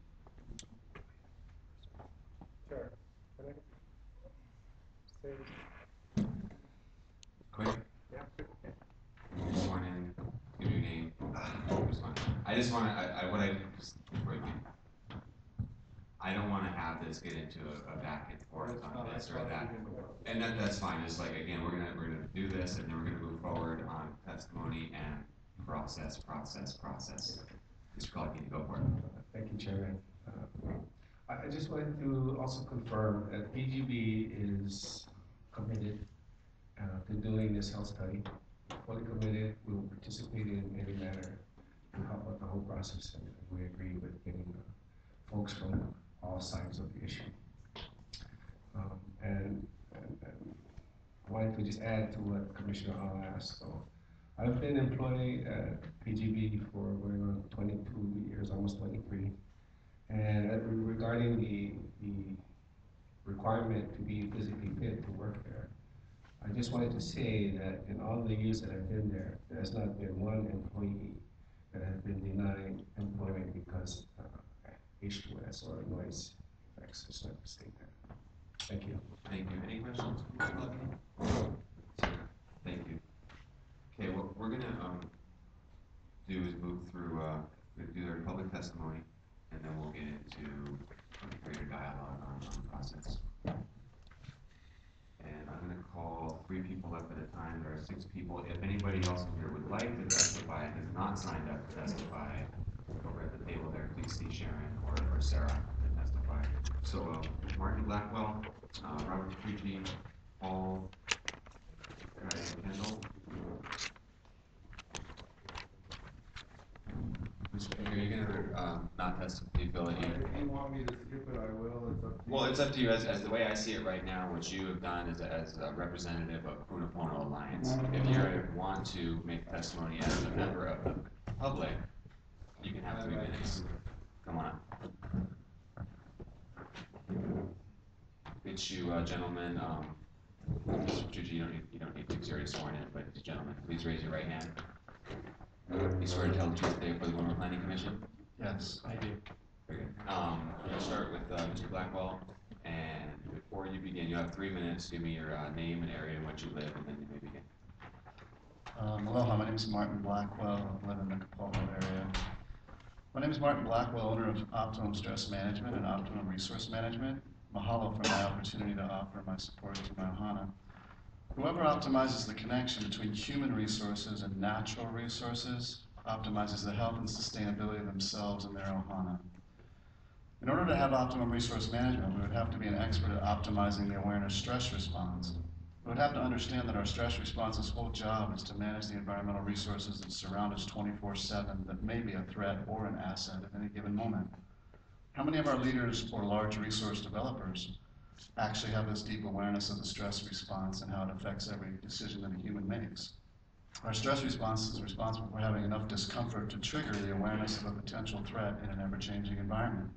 Sure. Quick. Yeah. You're sworn in. Give your name. I just want to, I don't want to have this get into a back and forth on this or that. And that's fine. It's like, again, we're gonna do this, and then we're gonna move forward on testimony and process. Mr. Clark, you can go for it. Thank you, Chairman. I just wanted to also confirm that PGB is committed to doing this health study. Fully committed. We will participate in any manner to help out the whole process, and we agree with getting folks from all sides of the issue. And I wanted to just add to what Commissioner Hall asked. So I've been employed at PGB for going on 22 years, almost 23. And regarding the requirement to be physically fit to work there, I just wanted to say that in all the years that I've been there, there's not been one employee that has been denied employment because H2S or noise effects. Just like to state that. Thank you. Thank you. Any questions? Thank you. Okay, what we're gonna do is move through, do our public testimony, and then we'll get into greater dialogue on the process. And I'm gonna call 3 people up at a time. There are 6 people. If anybody else in here would like to testify and has not signed up to testify, over at the table there, please see Sharon or Sarah to testify. So Martin Blackwell, Robert Tucci, Paul, Kendall. Mr. Junior, you're gonna not testify. Do you feel that If you want me to skip it, I will. It's up to you. Well, it's up to you. As the way I see it right now, what you have done is as a representative of Punapono Alliance. If you want to make testimony as a member of the public, you can have 3 minutes. Come on up. Get you, gentlemen, Mr. Petrucci, you don't need to, because you're already sworn in, but gentlemen, please raise your right hand. You swear to tell the truth today for the Windward Planning Commission? Yes, I do. Very good. We'll start with, Mr. Blackwell, and before you begin, you have 3 minutes. Give me your, name and area in which you live, and then you may begin. Aloha, my name is Martin Blackwell. I live in the Kapolei area. My name is Martin Blackwell, owner of Optimum Stress Management and Optimum Resource Management. Mahalo for my opportunity to offer my support to my ohana. Whoever optimizes the connection between human resources and natural resources optimizes the health and sustainability of themselves and their ohana. In order to have optimum resource management, we would have to be an expert at optimizing the awareness stress response. We would have to understand that our stress response's whole job is to manage the environmental resources that surround us 24/7 that may be a threat or an asset at any given moment. How many of our leaders or large resource developers actually have this deep awareness of the stress response and how it affects every decision that a human makes? Our stress response is responsible for having enough discomfort to trigger the awareness of a potential threat in an ever-changing environment.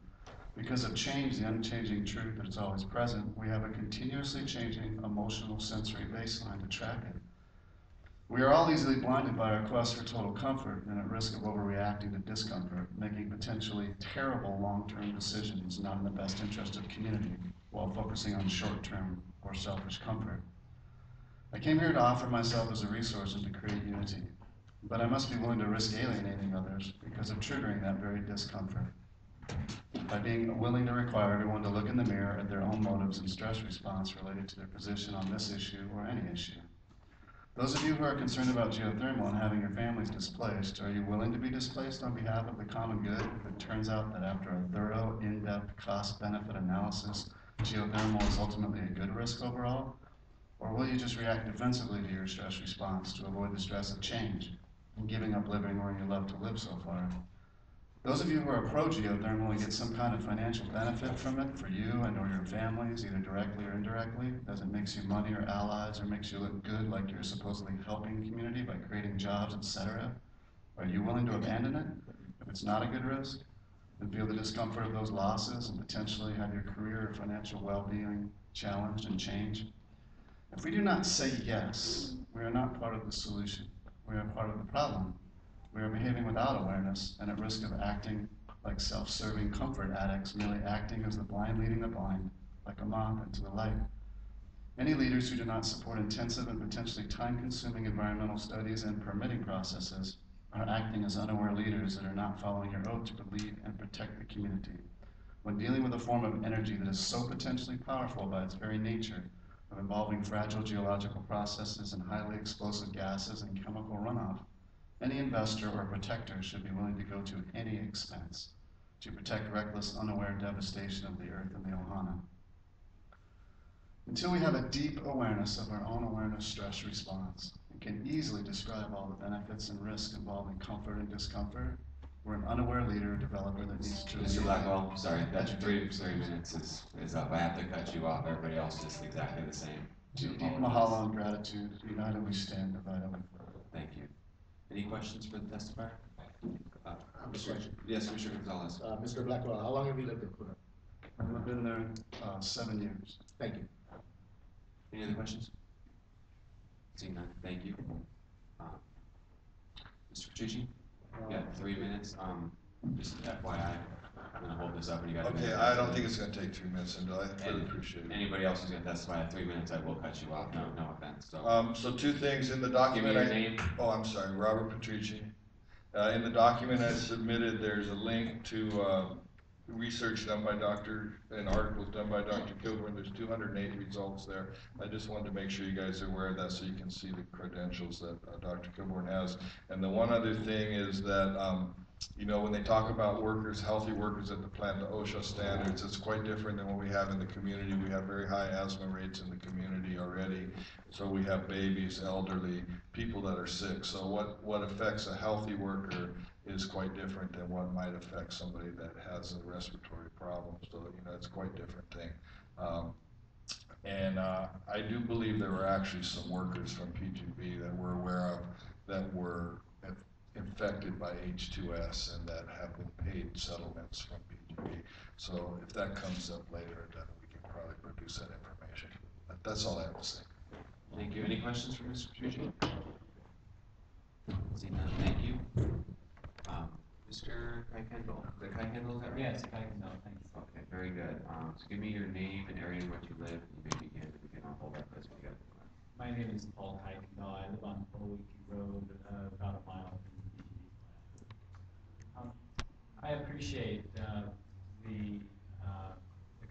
Because of change, the unchanging truth that is always present, we have a continuously changing emotional sensory baseline to track it. We are all easily blinded by our quest for total comfort and at risk of overreacting to discomfort, making potentially terrible long-term decisions not in the best interest of the community while focusing on short-term or selfish comfort. I came here to offer myself as a resource and to create unity, but I must be willing to risk alienating others because of triggering that very discomfort. By being willing to require everyone to look in the mirror at their own motives and stress response related to their position on this issue or any issue. Those of you who are concerned about geothermal and having your families displaced, are you willing to be displaced on behalf of the common good if it turns out that after a thorough, in-depth cost-benefit analysis, geothermal is ultimately a good risk overall? Or will you just react defensively to your stress response to avoid the stress of change and giving up living where you love to live so far? Those of you who are pro-geothermal and get some kind of financial benefit from it for you and or your families, either directly or indirectly, as it makes you money or allies or makes you look good like you're supposedly helping the community by creating jobs, etc., are you willing to abandon it if it's not a good risk and feel the discomfort of those losses and potentially have your career or financial well-being challenged and changed? If we do not say yes, we are not part of the solution. We are part of the problem. We are behaving without awareness and at risk of acting like self-serving comfort addicts, merely acting as the blind leading the blind, like a moth into the light. Any leaders who do not support intensive and potentially time-consuming environmental studies and permitting processes are acting as unaware leaders that are not following your oath to lead and protect the community. When dealing with a form of energy that is so potentially powerful by its very nature of involving fragile geological processes and highly explosive gases and chemical runoff, any investor or protector should be willing to go to any expense to protect reckless, unaware devastation of the earth and the ohana. Until we have a deep awareness of our own awareness stress response and can easily describe all the benefits and risks involved in comfort and discomfort, we're an unaware leader or developer that needs to. Mr. Blackwell, sorry, that's 3 minutes is up. I have to cut you off. Everybody else is exactly the same. Deep mahalo and gratitude. United we stand, divided we fall. Thank you. Any questions for the testifier? Question. Yes, Mr. Gonzalez. Mr. Blackwell, how long have you lived in Puna? I've been there 7 years. Thank you. Any other questions? Seeing none, thank you. Mr. Petrucci, you got 3 minutes. Just FYI, I'm gonna hold this up and you got. Okay, I don't think it's gonna take 3 minutes, and I really appreciate it. Anybody else who's gonna testify at 3 minutes, I will cut you off. No offense. So 2 things in the document. Give me your name. Oh, I'm sorry, Robert Petrucci. In the document I submitted, there's a link to research done by and articles done by Dr. Kilburn. There's 208 results there. I just wanted to make sure you guys are aware of that so you can see the credentials that Dr. Kilburn has. And the one other thing is that, you know, when they talk about workers, healthy workers at the plant, the OSHA standards, it's quite different than what we have in the community. We have very high asthma rates in the community already. So we have babies, elderly, people that are sick. So what affects a healthy worker is quite different than what might affect somebody that has a respiratory problem. So, you know, it's quite different thing. I do believe there were actually some workers from PGB that we're aware of that were infected by H2S and that have been paid settlements from PGB. So if that comes up later, then we can probably produce that information. But that's all I have to say. Thank you. Any questions for Mr. Petrucci? Seeing none, thank you. Mr. Kuykendall, is it Kuykendall, is that right? Yes, I can know, thanks. Okay, very good. So give me your name and area in which you live, and you may begin, and we can all hold our place together. My name is Paul Kuykendall. I live on Owiki Road, about a mile from the PGD plant. I appreciate the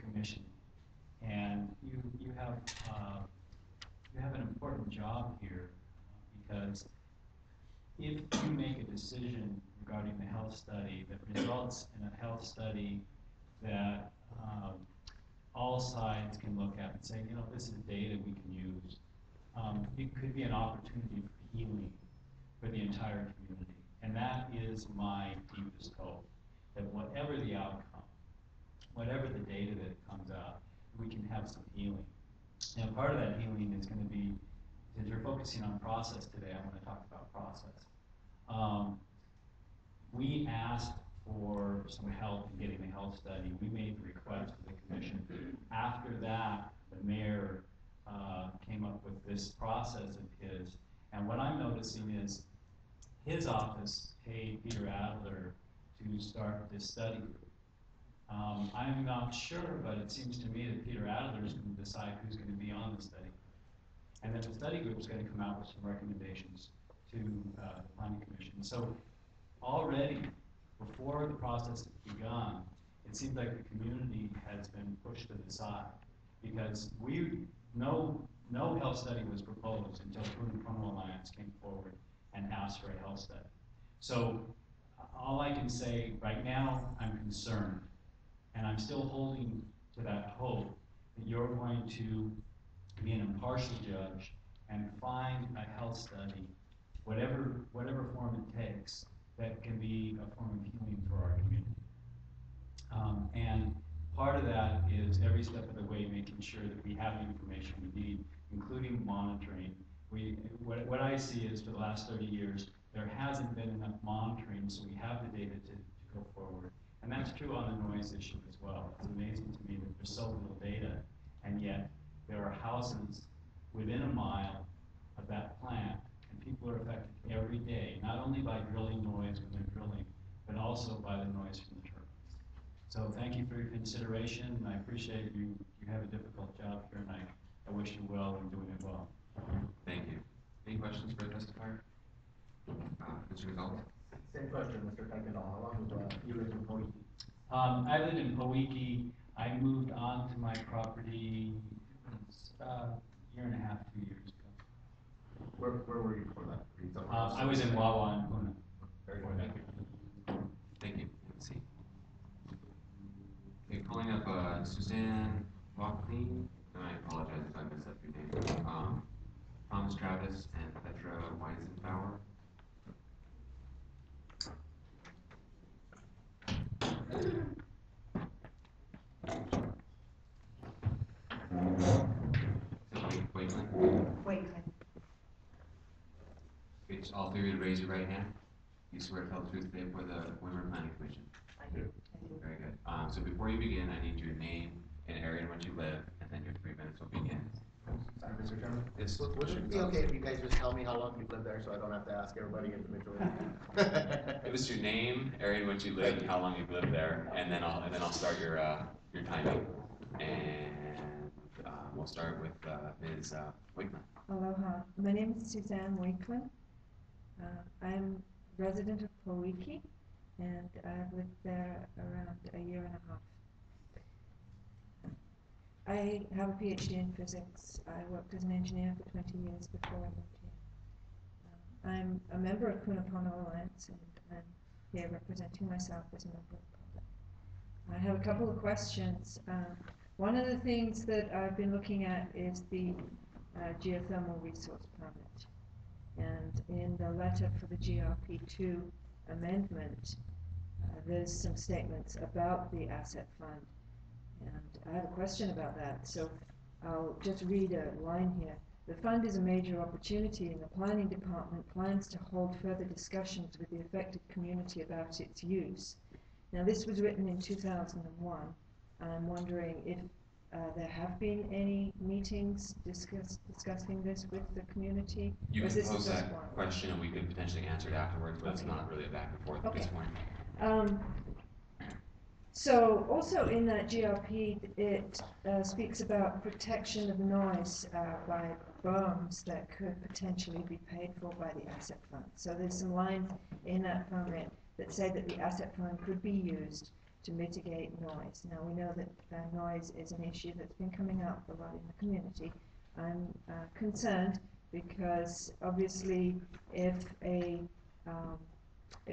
commission, and you have an important job here, because if you make a decision regarding the health study that results in a health study that all sides can look at and say, you know, this is data we can use, it could be an opportunity for healing for the entire community. And that is my deepest hope, that whatever the outcome, whatever the data that comes out, we can have some healing. And part of that healing is going to be, since you're focusing on process today, I want to talk about process. We asked for some help in getting the health study. We made the request to the commission. After that, the mayor came up with this process of his. And what I'm noticing is his office paid Peter Adler to start this study group. I'm not sure, but it seems to me that Peter Adler is going to decide who's going to be on the study. And then the study group is going to come out with some recommendations to the Planning Commission. So already, before the process has begun, it seems like the community has been pushed to the side, because no health study was proposed until Puna Alliance came forward and asked for a health study. So all I can say right now, I'm concerned, and I'm still holding to that hope that you're going to be an impartial judge and find a health study, whatever form it takes, that can be a form of healing for our community. And part of that is every step of the way making sure that we have the information we need, including monitoring. What I see is for the last 30 years, there hasn't been enough monitoring, so we have the data to go forward. And that's true on the noise issue as well. It's amazing to me that there's so little data, and yet there are houses within a mile of that plant, and people are affected every day, not only by drilling noise when they're drilling, but also by the noise from the turbines. So thank you for your consideration, and I appreciate you have a difficult job here, and I wish you well in doing it well. Thank you. Any questions for the testifier? Mr. Gonzalez? Same question, Mr. Kuykendall. How long have you lived in Owiki? I lived in Owiki. I moved onto my property about a year and a half, 2 years ago. Where were you before that? Were you somewhere else? I was in Wawa and Puna. Very good, thank you. Thank you. Let's see. Okay, calling up Suzanne Walkley. I apologize if I messed up your name. Thomas Travis and Petra Weisenbauer. Wakeland. Okay, just all three of you raise your right hand. You swear to tell the truth today before the Windward Planning Commission. I do. Very good. So before you begin, I need your name and area in which you live, and then your 3 minutes will begin. Sorry, Mr. Chairman. Yes. Would it be okay if you guys just tell me how long you've lived there, so I don't have to ask everybody individually? Give us your name, area in which you live, and how long you've lived there, and then I'll start your timing. And we'll start with Ms. Wakeman. Aloha. My name is Suzanne Wakeland. I'm resident of Powiki, and I've lived there around a year and a half. I have a PhD in physics. I worked as an engineer for 20 years before I moved here. I'm a member of Punapona Alliance, and I'm here representing myself as a member of the public. I have a couple of questions. One of the things that I've been looking at is the geothermal resource permit. And in the letter for the GRP2 amendment, there's some statements about the asset fund. And I have a question about that, so I'll just read a line here. The fund is a major opportunity, and the planning department plans to hold further discussions with the affected community about its use. Now, this was written in 2001, and I'm wondering if there have been any meetings discussing this with the community? You Or is can this the pose first that one? question and we could potentially answer it afterwards, but it's Okay. not really a back and forth at this Okay. point. So also in that GRP, it speaks about protection of noise by berms that could potentially be paid for by the asset fund. So there's some lines in that permit that say that the asset fund could be used to mitigate noise. Now we know that noise is an issue that's been coming up a lot in the community. I'm concerned because obviously if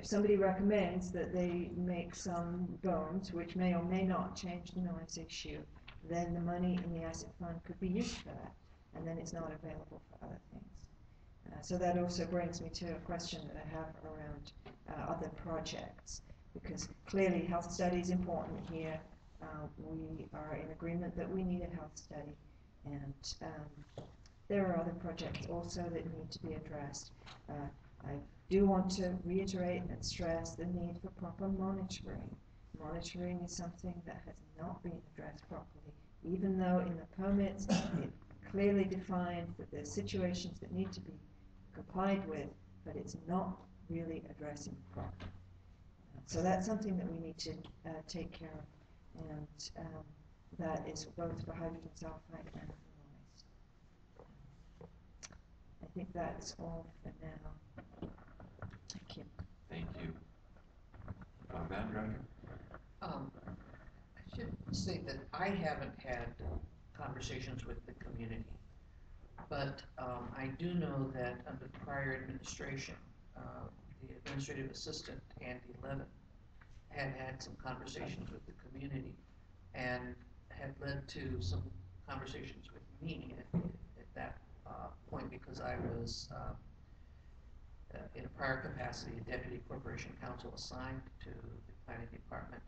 somebody recommends that they make some berms, which may or may not change the noise issue, then the money in the asset fund could be used for that, and then it's not available for other things. So that also brings me to a question that I have around other projects, because clearly health study is important here. We are in agreement that we need a health study, and there are other projects also that need to be addressed. I do want to reiterate and stress the need for proper monitoring. Monitoring is something that has not been addressed properly, even though in the permits it clearly defines that there's situations that need to be complied with, but it's not really addressing properly. So that's something that we need to take care of, and that is both for hydrogen sulfide and for noise. I think that's all for now. Thank you. Thank you. Madam Director? I should say that I haven't had conversations with the community, but I do know that under prior administration, the administrative assistant, Andy Levin, had some conversations with the community and had led to some conversations with me at that point, because I was in a prior capacity, a deputy corporation counsel assigned to the planning department.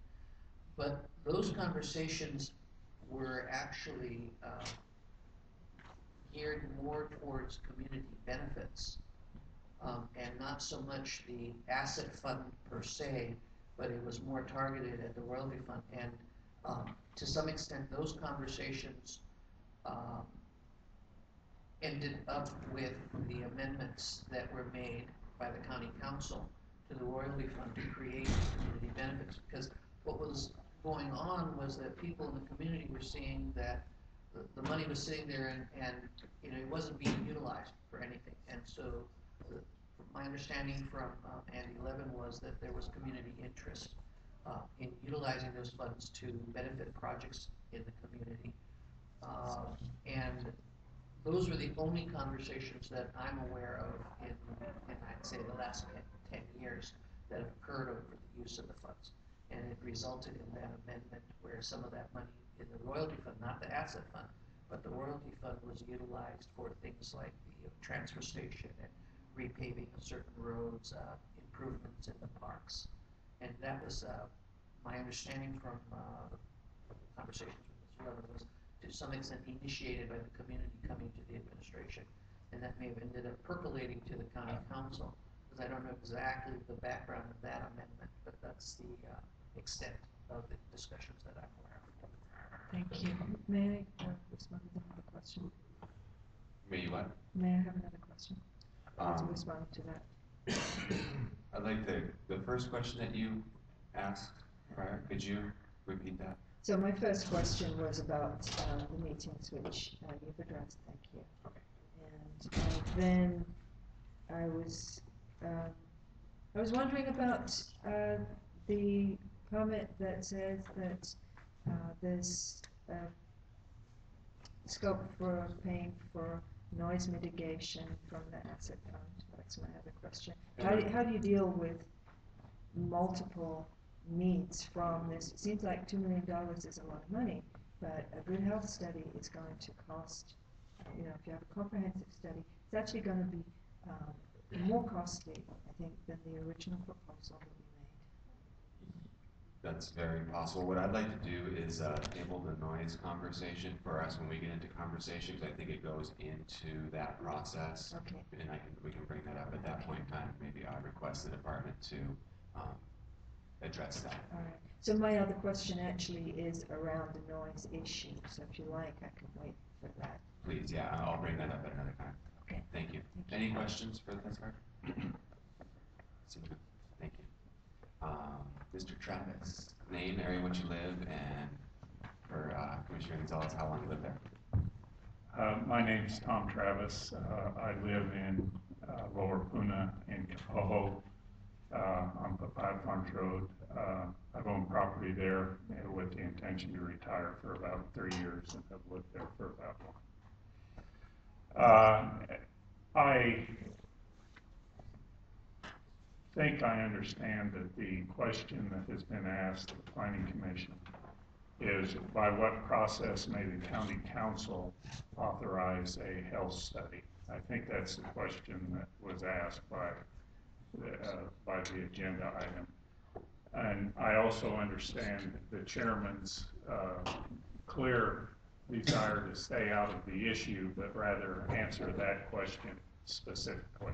But those conversations were actually geared more towards community benefits, and not so much the asset fund per se, but it was more targeted at the royalty fund. And to some extent, those conversations ended up with the amendments that were made by the county council to the royalty fund to create community benefits. Because what was going on was that people in the community were seeing that the money was sitting there and it wasn't being utilized for anything. And so my understanding from Andy Levin was that there was community interest in utilizing those funds to benefit projects in the community. And those were the only conversations that I'm aware of in I'd say the last 10 years that have occurred over the use of the funds. And it resulted in that amendment where some of that money in the royalty fund, not the asset fund, but the royalty fund was utilized for things like the transfer station and repaving of certain roads, improvements in the parks. And that was my understanding from conversations with Mr. Levin, was to some extent initiated by the community coming to the administration. And that may have ended up percolating to the county council, because I don't know exactly the background of that amendment, but that's the extent of the discussions that I'm aware of. Thank you. May I respond with another question? May you what? May I have another question? To respond to that. I'd like the first question that you asked prior, could you repeat that? So my first question was about the meetings which you've addressed, thank you. Okay. And then I was wondering about the comment that says that there's scope for paying for noise mitigation from the asset fund. That's my other question. How do you deal with multiple needs from this? It seems like $2 million is a lot of money, but a good health study is going to cost, if you have a comprehensive study, it's actually going to be more costly, I think, than the original proposal that we made. That's very possible. What I'd like to do is table the noise conversation for us when we get into conversations. I think it goes into that process. Okay. And we can bring that up at that point in time. Maybe I request the department to address that. All right. So my other question actually is around the noise issue, so if you like, I can wait for that. Please, yeah, I'll bring that up at another time. Okay. Thank you. Thank you. Any questions for the fence guard? Thank you. Mr. Travis, name, area in which you live, and for Commissioner Gonzalez, how long you live there? My name's Tom Travis. I live in Lower Puna in Kapoho on Papaya Farms Road. I've owned property there with the intention to retire for about 3 years and have lived there for about 1. I think I understand that the question that has been asked of the Planning Commission is by what process may the county council authorize a health study? I think that's the question that was asked by the agenda item. And I also understand the chairman's clear desire to stay out of the issue, but rather answer that question specifically.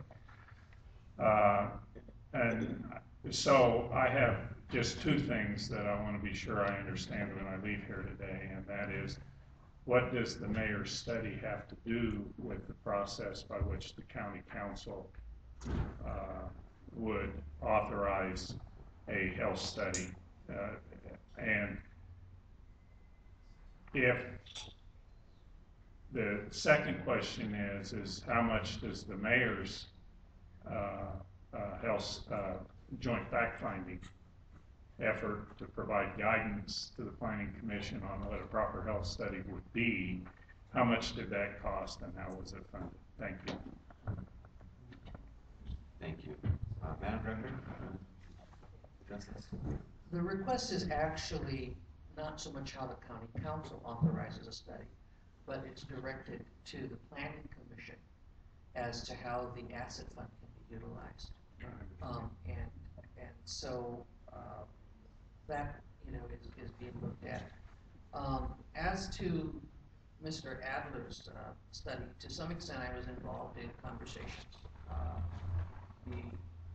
And so I have just 2 things that I want to be sure I understand when I leave here today, and that is, what does the mayor's study have to do with the process by which the county council would authorize a health study? And if the second question is how much does the mayor's health joint fact-finding effort to provide guidance to the Planning Commission on what a proper health study would be, how much did that cost and how was it funded? Thank you. Thank you. Madam Director, address this. The request is actually not so much how the county council authorizes a study, but it's directed to the planning commission as to how the asset fund can be utilized. And so that is being looked at. As to Mr. Adler's study, to some extent I was involved in conversations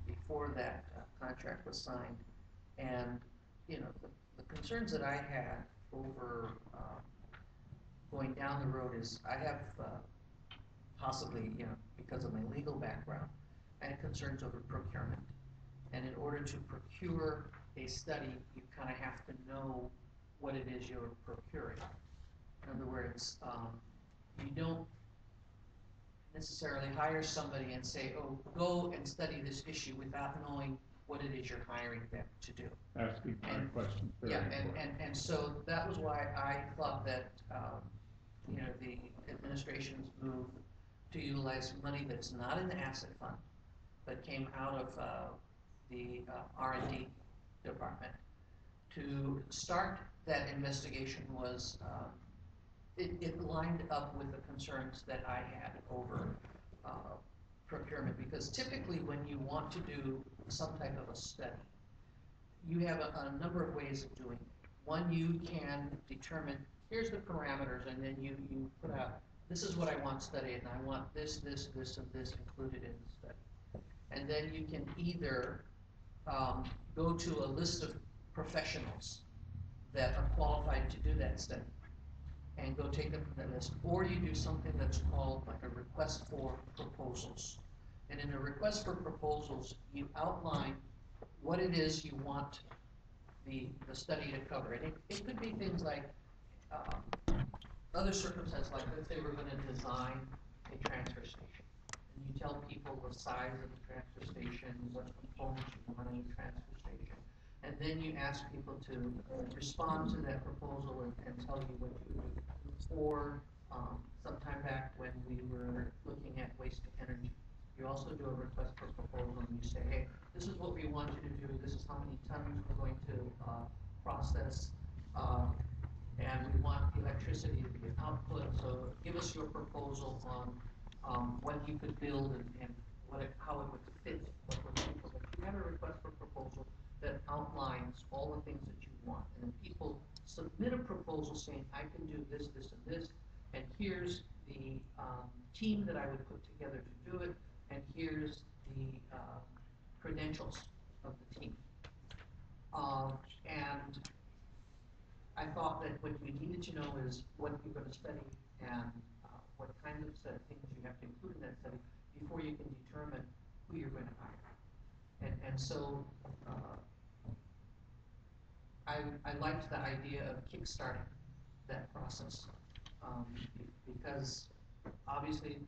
before that contract was signed, and the concerns that I had over going down the road is I have possibly because of my legal background, I had concerns over procurement. And in order to procure a study, you kind of have to know what it is you're procuring. In other words, you don't necessarily hire somebody and say, oh, go and study this issue without knowing what it is you're hiring them to do. That's a good question. Yeah, and so that was why I thought that the administration's move to utilize money that's not in the asset fund, but came out of the R&D department to start that investigation was it lined up with the concerns that I had over procurement, because typically when you want to do some type of a study, you have a number of ways of doing it. One, you can determine, here's the parameters, and then you put out, this is what I want studied, and I want this, this, this, and this included in the study. And then you can either go to a list of professionals that are qualified to do that study and go take them from that list, or you do something that's called like a request for proposals. And in a request for proposals, you outline what it is you want the study to cover. And it could be things like other circumstances, like let's say we're going to design a transfer station. And you tell people the size of the transfer station, what components you want in the transfer station. And then you ask people to respond to that proposal and tell you what you would do. Or sometime back when we were looking at waste to energy, you also do a request for proposal and you say, hey, this is what we want you to do, this is how many tons we're going to process, and we want electricity to be an output, so give us your proposal on what you could build and how it would fit what we're looking for. But you have a request for proposal that outlines all the things that you want, and then people submit a proposal saying, I can do this, this, and this, and here's the team that I would put together to do it, and here's the credentials of the team. that what we needed to know is what you're gonna study and, what kind of set of things you have to include in that study before you can determine who you're gonna hire. And so, I liked the idea of kickstarting that process, because obviously,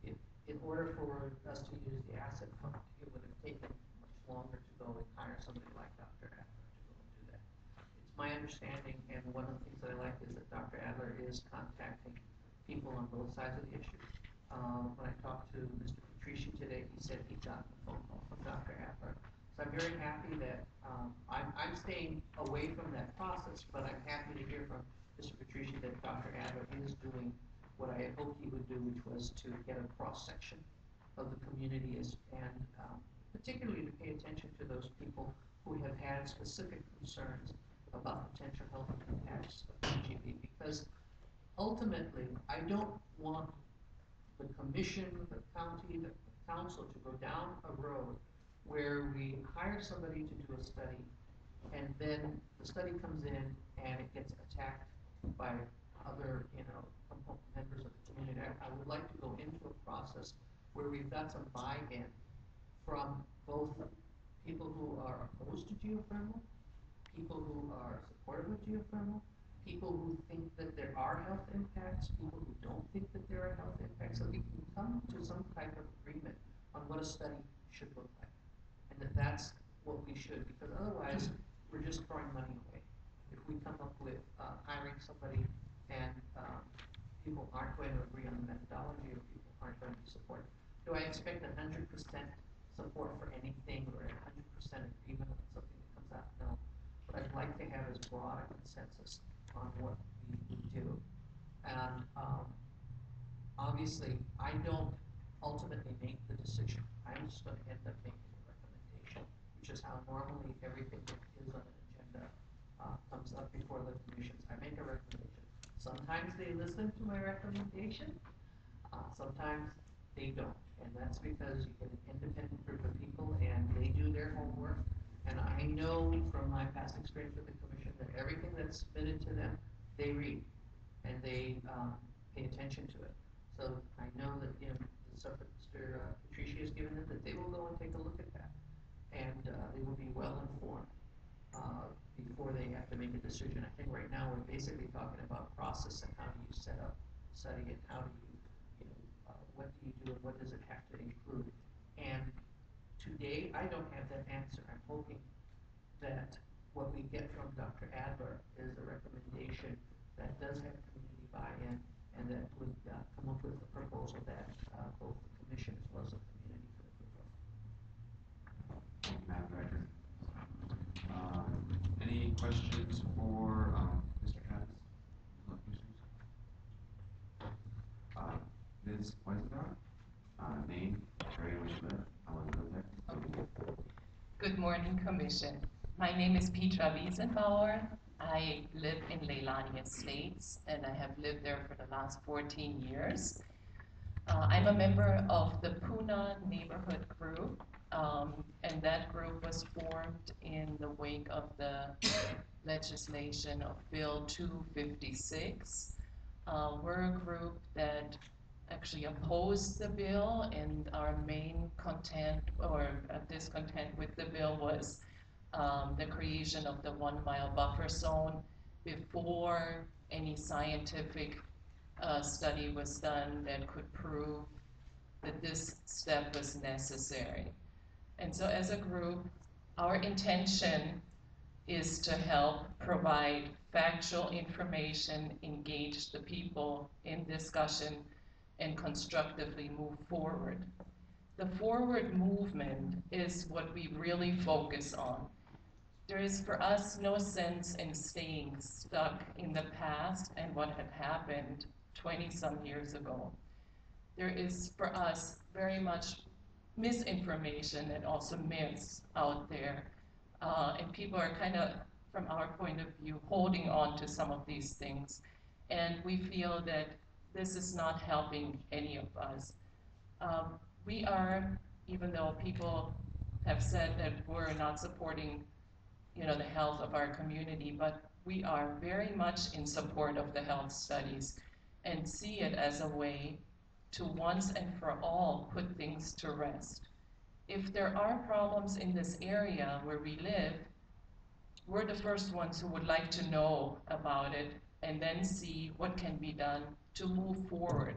in order for us to use the asset fund, it would have taken much longer to go and hire somebody like Dr. Adler to go and do that. It's my understanding, and one of the things that I like is that Dr. Adler is contacting people on both sides of the issue. When I talked to Mr. Patrici today, he said he got a phone call from Dr. Adler. So I'm very happy that, I'm staying away from that process, but I'm happy to hear from Mr. Patrici that Dr. Adler is doing what I had hoped he would do, which was to get a cross-section of the community and particularly to pay attention to those people who have had specific concerns about potential health impacts of PGV, because ultimately, I don't want the commission, the county, the council to go down a road where we hire somebody to do a study, and then the study comes in and it gets attacked by other, members of the community. I would like to go into a process where we've got some buy-in from both people who are opposed to geothermal, people who are supportive of geothermal, people who think that there are health impacts, people who don't think that there are health impacts, so we can come to some type of agreement on what a study should look like. And that's what we should, because otherwise, we're just throwing money away. If we come up with hiring somebody and people aren't going to agree on the methodology, or people aren't going to support, do I expect 100% support for anything, or 100% agreement on something that comes out? No. What I'd like to have is broad consensus on what we do. And obviously, I don't ultimately make the decision. I'm just going to end up making a recommendation, which is how normally everything that is on an agenda comes up before the commissions. I make a recommendation. Sometimes they listen to my recommendation, sometimes they don't. And that's because you get an independent group of people and they do their homework. And I know from my past experience with the commission that everything that's submitted to them, they read and they pay attention to it. So I know that, the stuff that Mr. Patrici has given them, that they will go and take a look at that. And they will be well informed before they have to make a decision. I think right now we're basically talking about process and how do you set up study and how do you, what do you do and what does it have to include. And today, I don't have that answer. I'm hoping that what we get from Dr. Adler is a recommendation that does have community buy-in and that would come up with a proposal that both the commission as well as the community could approve of. Madam Director. Any questions for Mr. Travis? Ms. Weisenbach, name, area in which you live, how long you live there? Good morning, Commission. My name is Petra Wiesenbauer. I live in Leilani Estates, and I have lived there for the last 14 years. I'm a member of the Puna Neighborhood Group, and that group was formed in the wake of the legislation of Bill 256. We're a group that actually opposed the bill, and our main content or discontent with the bill was the creation of the 1 mile buffer zone before any scientific study was done that could prove that this step was necessary. And so as a group, our intention is to help provide factual information, engage the people in discussion, and constructively move forward. The forward movement is what we really focus on. There is for us no sense in staying stuck in the past and what had happened 20-some years ago. There is for us very much misinformation and also myths out there. And people are kind of, from our point of view, holding on to some of these things. And we feel that this is not helping any of us. We are, even though people have said that we're not supporting the health of our community, but we are very much in support of the health studies and see it as a way to once and for all put things to rest. If there are problems in this area where we live, we're the first ones who would like to know about it and then see what can be done to move forward.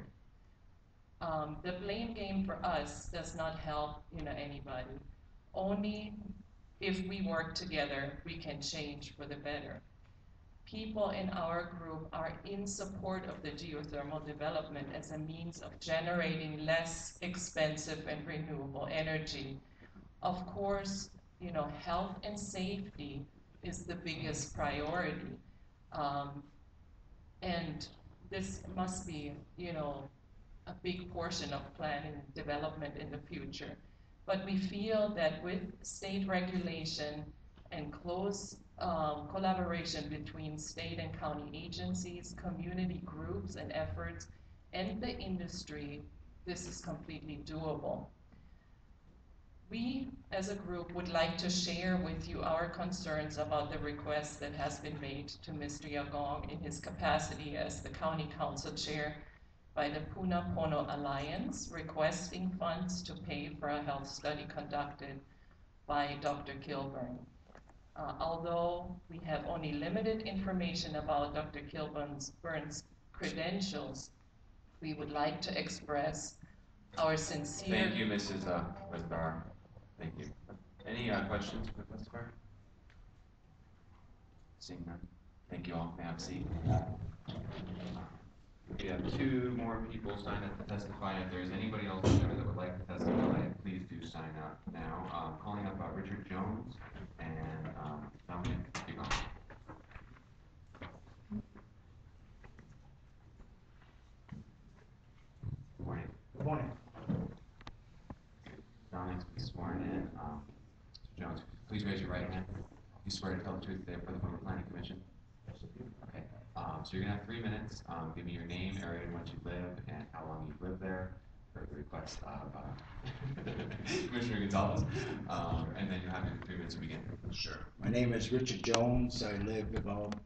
The blame game for us does not help anybody. Only if we work together, we can change for the better. People in our group are in support of the geothermal development as a means of generating less expensive and renewable energy. Of course, health and safety is the biggest priority. And this must be, a big portion of planning development in the future. But we feel that with state regulation and close collaboration between state and county agencies, community groups and efforts, and the industry, this is completely doable. We, as a group, would like to share with you our concerns about the request that has been made to Mr. Yagong in his capacity as the County Council Chair by the Puna Pono Alliance, requesting funds to pay for a health study conducted by Dr. Kilburn. Although we have only limited information about Dr. Kilburn's credentials, we would like to express our sincere... Thank you, Mrs. Westbar. Thank you. Any questions for Westbar? Seeing none. Thank you all. May I have a seat? We have two more people signed up to testify. If there's anybody else in there that would like to testify, please do sign up now. Calling up Richard Jones and Dominic Yagong. Good morning. Good morning. Dominic's been sworn in. Mr. Jones, please raise your right hand. You swear to tell the truth today for the Public Planning Commission? Okay. So you're gonna have 3 minutes. Give me your name, area in which you live, and how long you've lived there, per the request of Commissioner Gonzalez. And then you have your 3 minutes to begin. Sure. My name is Richard Jones. I live about,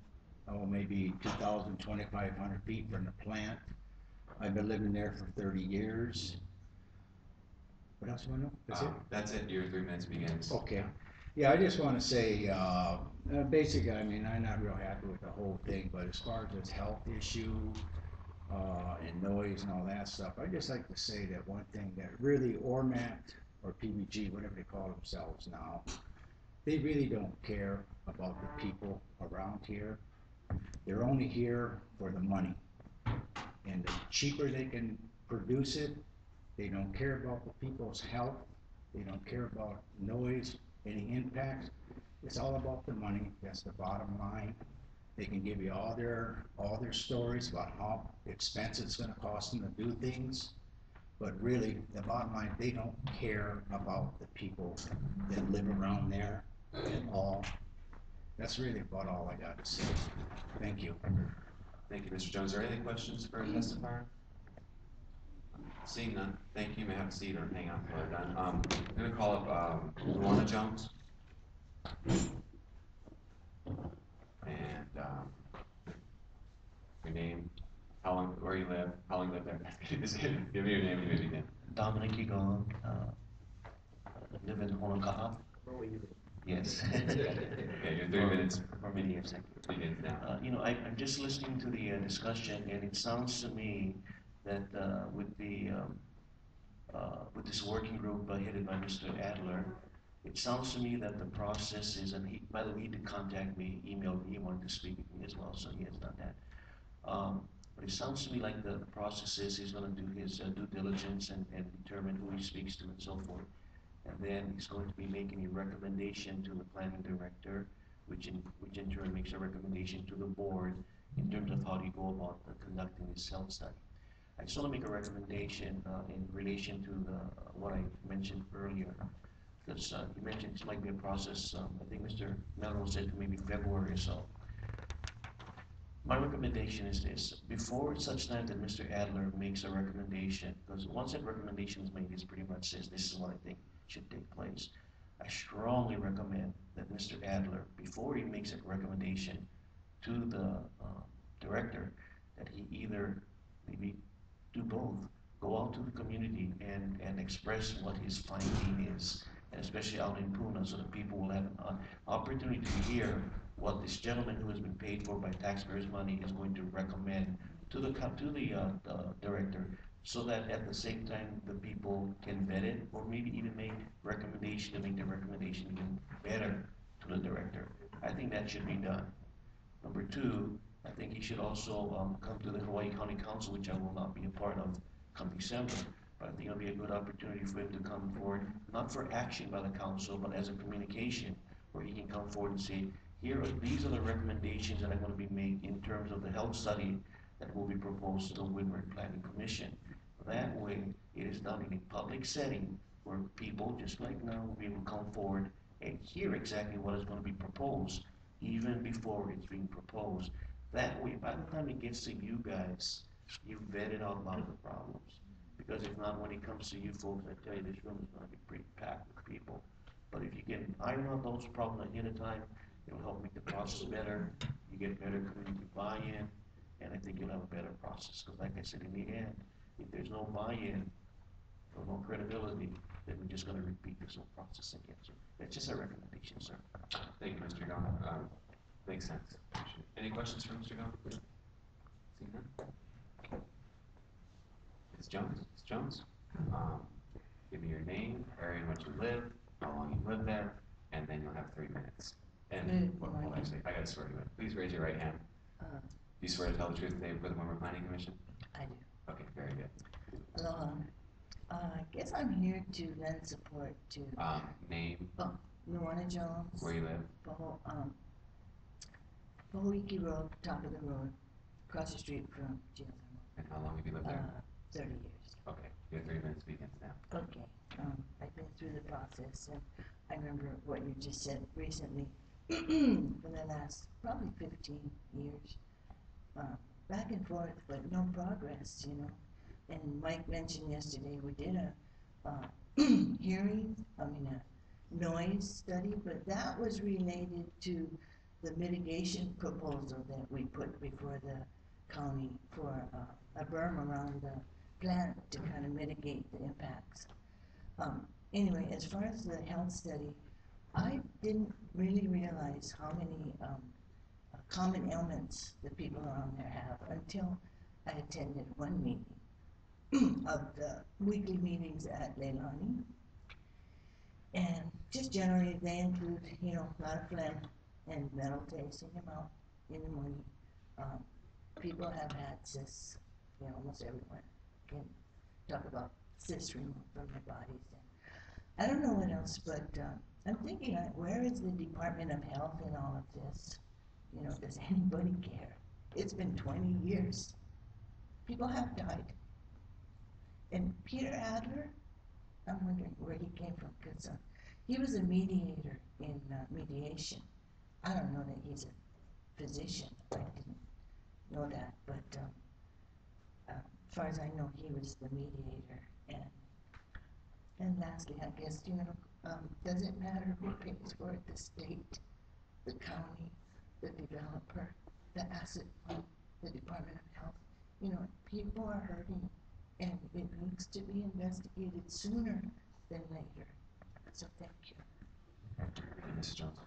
maybe 2,500 feet from the plant. I've been living there for 30 years. What else do I know? That's it? That's it. Your 3 minutes begins. Okay. Yeah, I just want to say, basically, I'm not real happy with the whole thing, but as far as this health issue and noise and all that stuff, I'd just like to say that one thing that really ORMAT or PBG, whatever they call themselves now, they really don't care about the people around here. They're only here for the money. And the cheaper they can produce it, they don't care about the people's health. They don't care about noise, any impacts. It's all about the money. That's the bottom line. They can give you all their stories about how expensive it's going to cost them to do things. But really, the bottom line, they don't care about the people that live around there at all. That's really about all I got to say. Thank you. Thank you, Mr. Jones. Are there any questions for a testifier? Seeing none, thank you. You may have a seat or hang on until we're done. I'm going to call up Luana Jones. And your name, where you live, how long you live there. Give me your name and your name. Dominic Yagong, live in Honolulu. Where will you live? Yes. Okay, your 3 minutes. For many years, thank you. Begins now. I'm just listening to the discussion, and it sounds to me that with this working group headed by Mr. Adler, it sounds to me that the process is, and by the way, he did contact me, emailed me, he wanted to speak with me as well, so he has done that. But it sounds to me like the process is he's going to do his due diligence and determine who he speaks to and so forth. And then he's going to be making a recommendation to the planning director, which in turn makes a recommendation to the board in terms of how to go about conducting this health study. I just want to make a recommendation in relation to what I mentioned earlier. Because you mentioned this might be a process, I think Mr. Melrose said maybe February or so. My recommendation is this: before such time that Mr. Adler makes a recommendation, because once that recommendation is made, it pretty much says this is what I think should take place. I strongly recommend that Mr. Adler, before he makes a recommendation, to the director that he either maybe do both, go out to the community and express what his finding is, and especially out in Puna, so that people will have an opportunity to hear what this gentleman who has been paid for by taxpayers' money is going to recommend to the director, so that at the same time the people can vet it, or maybe even make recommendation to make the recommendation even better to the director. I think that should be done. Number two, I think he should also come to the Hawaii County Council, which I will not be a part of come December. But I think it'll be a good opportunity for him to come forward, not for action by the council, but as a communication, where he can come forward and say, these are the recommendations that are going to be made in terms of the health study that will be proposed to the Windward Planning Commission. That way, it is done in a public setting where people, just like now, will be able to come forward and hear exactly what is going to be proposed, even before it's being proposed. That way, by the time it gets to you guys, you've vetted out a lot of the problems. Because if not, when it comes to you folks, I tell you, this room is going to be pretty packed with people. But if you can iron out those problems ahead of time, it'll help make the process better. You get better community buy-in, and I think you'll have a better process. Because like I said, in the end, if there's no buy-in or no credibility, then we're just going to repeat this whole process again. So that's just a recommendation, sir. Thank you, Mr. Gong. Makes sense. Any questions for Mr. Gong? See none? Ms. Jones? Ms. Jones? Give me your name, area in which you live, how long you lived there, and then you'll have 3 minutes. And actually, I gotta swear you in. Please raise your right hand. Do you swear to tell the truth today before the Windward Planning Commission? I do. Okay, very good. Aloha. I guess I'm here to lend support to. Name? Luana Jones. Where you live? Pahoiki Road, top of the road, across the street from Geothermal. And how long have you lived there? 30 years. Okay, your 3 minutes begins now. Okay, I've been through the process, and I remember what you just said recently. For the last probably 15 years, back and forth, but no progress, you know. And Mike mentioned yesterday we did a noise study, but that was related to the mitigation proposal that we put before the county for a berm around the plant to kind of mitigate the impacts. Anyway, as far as the health study, I didn't really realize how many common ailments the people around there have until I attended one meeting of the weekly meetings at Leilani. And just generally, they include, a lot of phlegm and metal taste in your mouth in the morning. People have had cysts, almost everyone can talk about cysts removed from their bodies. And I don't know what else, but I'm thinking, where is the Department of Health in all of this? Does anybody care? It's been 20 years. People have died. And Peter Adler, I'm wondering where he came from, because he was a mediator in mediation. I don't know that he's a physician. I didn't know that, but as far as I know, he was the mediator. And lastly, I guess, does it matter who pays for it? The state, the county, the developer, the asset fund, the Department of Health? People are hurting, and it needs to be investigated sooner than later. So thank you. Ms. Jones,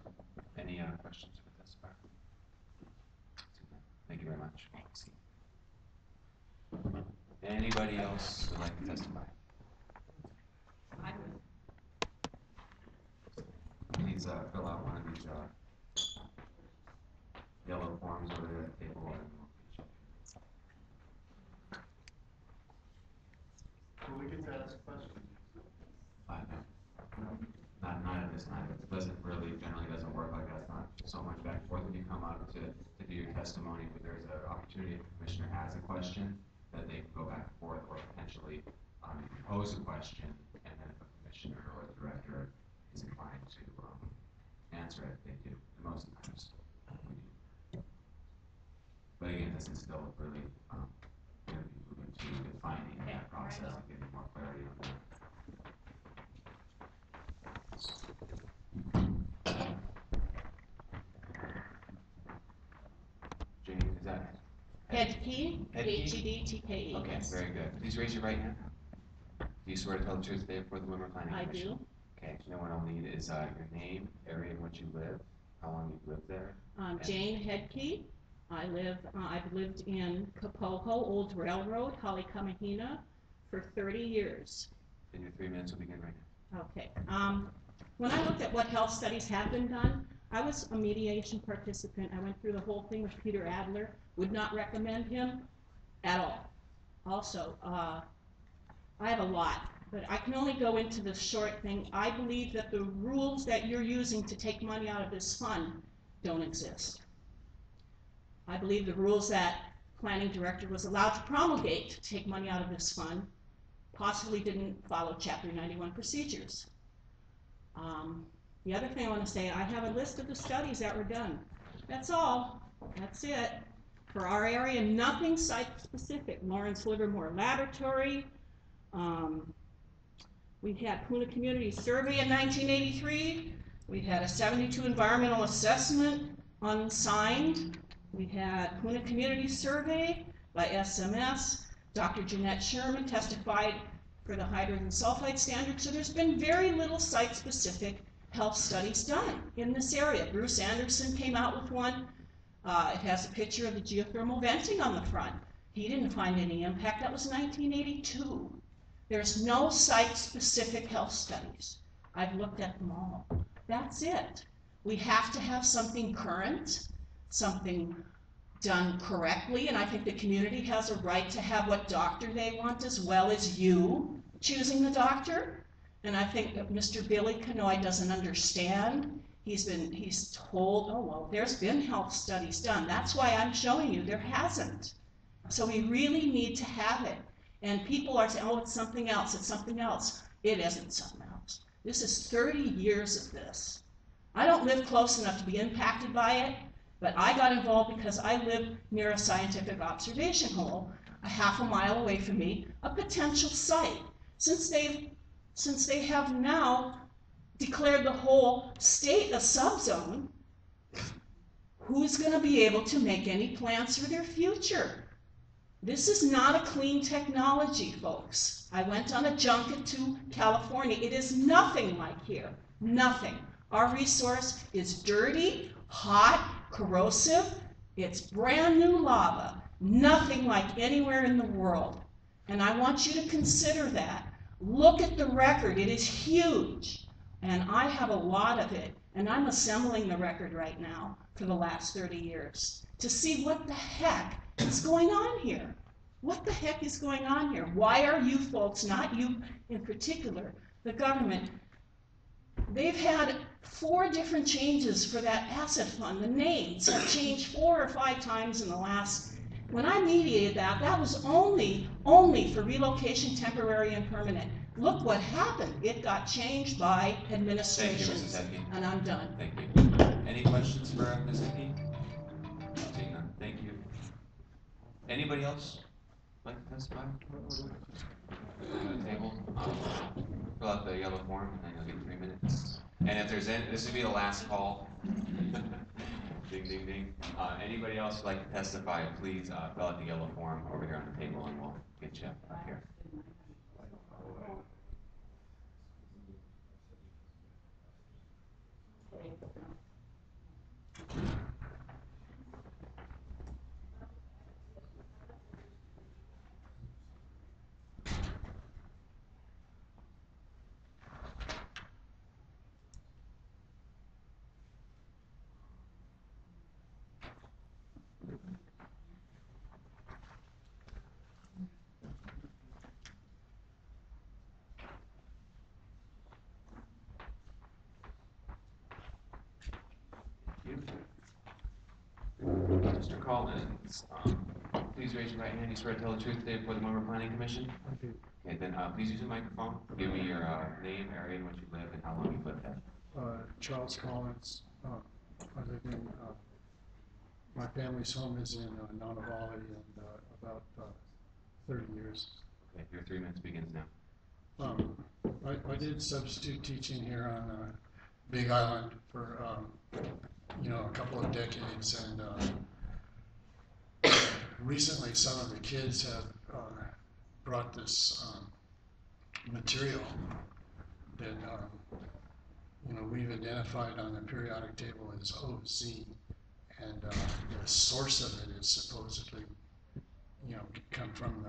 any questions for this part? Thank you very much. Thanks. Anybody else would like to testify? I would. Please fill out one of these yellow forms over there at the table. Will we get to ask questions? No. Not at this time. It generally doesn't work like that. It's not so much back and forth when you come up to do your testimony, but there's an opportunity if the commissioner has a question that they can go back and forth, or potentially pose a question, and then if the commissioner or the director is inclined to answer it, they do. And most times we do. But again, this is still really going to be moving to defining that process and getting more clarity on that. Hedke, Hedke? Hedke. Okay, Yes. very good. Please raise your right hand. Do you swear to tell the truth today before the Windward Planning I Commission? do. Okay, so what I'll need is your name, area in which you live, how long you've lived there. Jane Hedke. I've lived in Kapoho, Old Railroad, Halekamahina, for 30 years. And your 3 minutes will begin right now. Okay. When I looked at what health studies have been done, I was a mediation participant. I went through the whole thing with Peter Adler. Would not recommend him at all. Also, I have a lot, but I can only go into the short thing. I believe that the rules that you're using to take money out of this fund don't exist. I believe the rules that planning director was allowed to promulgate to take money out of this fund possibly didn't follow Chapter 91 procedures. The other thing I want to say, I have a list of the studies that were done. That's all. That's it. For our area, nothing site-specific. Lawrence Livermore Laboratory. We had Puna Community Survey in 1983. We had a 72 environmental assessment unsigned. We had Puna Community Survey by SMS. Dr. Jeanette Sherman testified for the hydrogen sulfide standard. So there's been very little site-specific health studies done in this area. Bruce Anderson came out with one. It has a picture of the geothermal venting on the front. He didn't find any impact. That was 1982. There's no site-specific health studies. I've looked at them all. That's it. We have to have something current, something done correctly, and I think the community has a right to have what doctor they want as well as you choosing the doctor. And I think that Mr. Billy Kanoy doesn't understand. He's told, oh, well, there's been health studies done. That's why I'm showing you there hasn't. So we really need to have it. And people are saying, oh, it's something else, it's something else. It isn't something else. This is 30 years of this. I don't live close enough to be impacted by it, but I got involved because I live near a scientific observation hole, a half a mile away from me, a potential site. Since they have now declared the whole state a subzone, who's going to be able to make any plans for their future? This is not a clean technology, folks. I went on a junket to California. It is nothing like here, nothing. Our resource is dirty, hot, corrosive. It's brand new lava, nothing like anywhere in the world. And I want you to consider that. Look at the record, it is huge. And I have a lot of it, and I'm assembling the record right now for the last 30 years to see what the heck is going on here. What the heck is going on here? Why are you folks, not you in particular, the government, they've had 4 different changes for that asset fund. The names have changed 4 or 5 times in the last, when I mediated that, that was only for relocation, temporary and permanent. Look what happened. It got changed by administration. Thank you, Mrs. Hedke. And I'm done. Thank you. Any questions for Ms. Hedke? Seeing none. Thank you. Anybody else like to testify? Table. Fill out the yellow form, and then you'll get 3 minutes. And if there's any, this will be the last call. Ding, ding, ding. Anybody else who'd like to testify, please fill out the yellow form over here on the table, and we'll get you up here. Mr. Collins, please raise your right hand. You swear to tell the truth today before the Windward Planning Commission? I do. Okay, then please use the microphone. Give me your name, area in which you live, and how long you've lived there. Charles Collins. I live in, my family's home is in Nanavali, and about 30 years. Okay, your 3 minutes begins now. I did substitute teaching here on Big Island for a couple of decades, and recently some of the kids have brought this material that we've identified on the periodic table as OZ, and the source of it is supposedly come from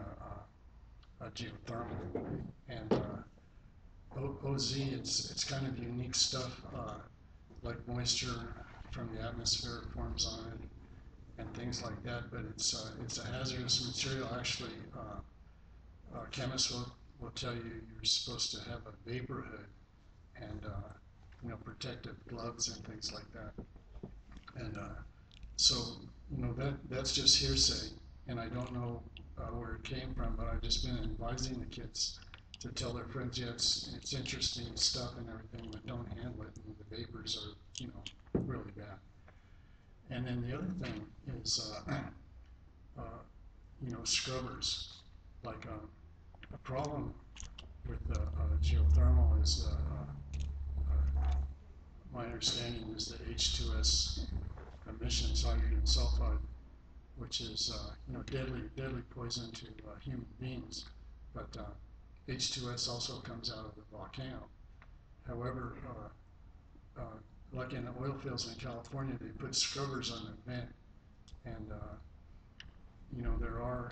the geothermal, and OZ, it's kind of unique stuff, like moisture from the atmosphere forms on it and things like that, but it's a hazardous material. Actually, chemists will tell you you're supposed to have a vapor hood and protective gloves and things like that. And so that's just hearsay, and I don't know where it came from, but I've just been advising the kids to tell their friends, yeah, it's interesting stuff and everything, but don't handle it. And the vapors are really bad. And then the other thing is scrubbers. Like a problem with geothermal is my understanding is the H2S emissions, hydrogen sulfide, which is deadly poison to human beings. But H2S also comes out of the volcano. However, like in the oil fields in California, they put scrubbers on the vent, and there are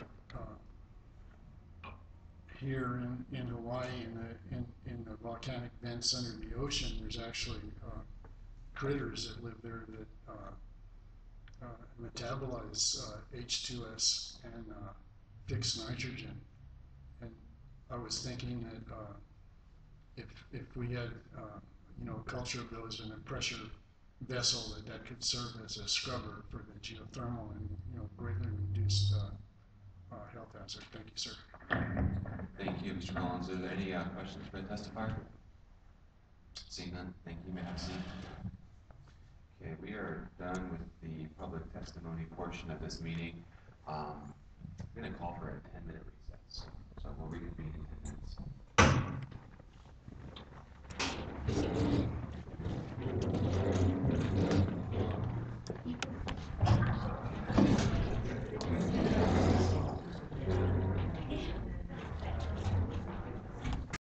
here in Hawaii in the volcanic vents under the ocean. There's actually critters that live there that metabolize H2S and fix nitrogen. And I was thinking that if we had a culture of those in a pressure vessel, that could serve as a scrubber for the geothermal and greatly reduce health hazard. Thank you, sir. Thank you, Mr. Collins. Are there any questions for the testifier? Seeing none, thank you. May I have a seat? Okay, we are done with the public testimony portion of this meeting. I'm going to call for a 10-minute recess, so we'll reconvene in 10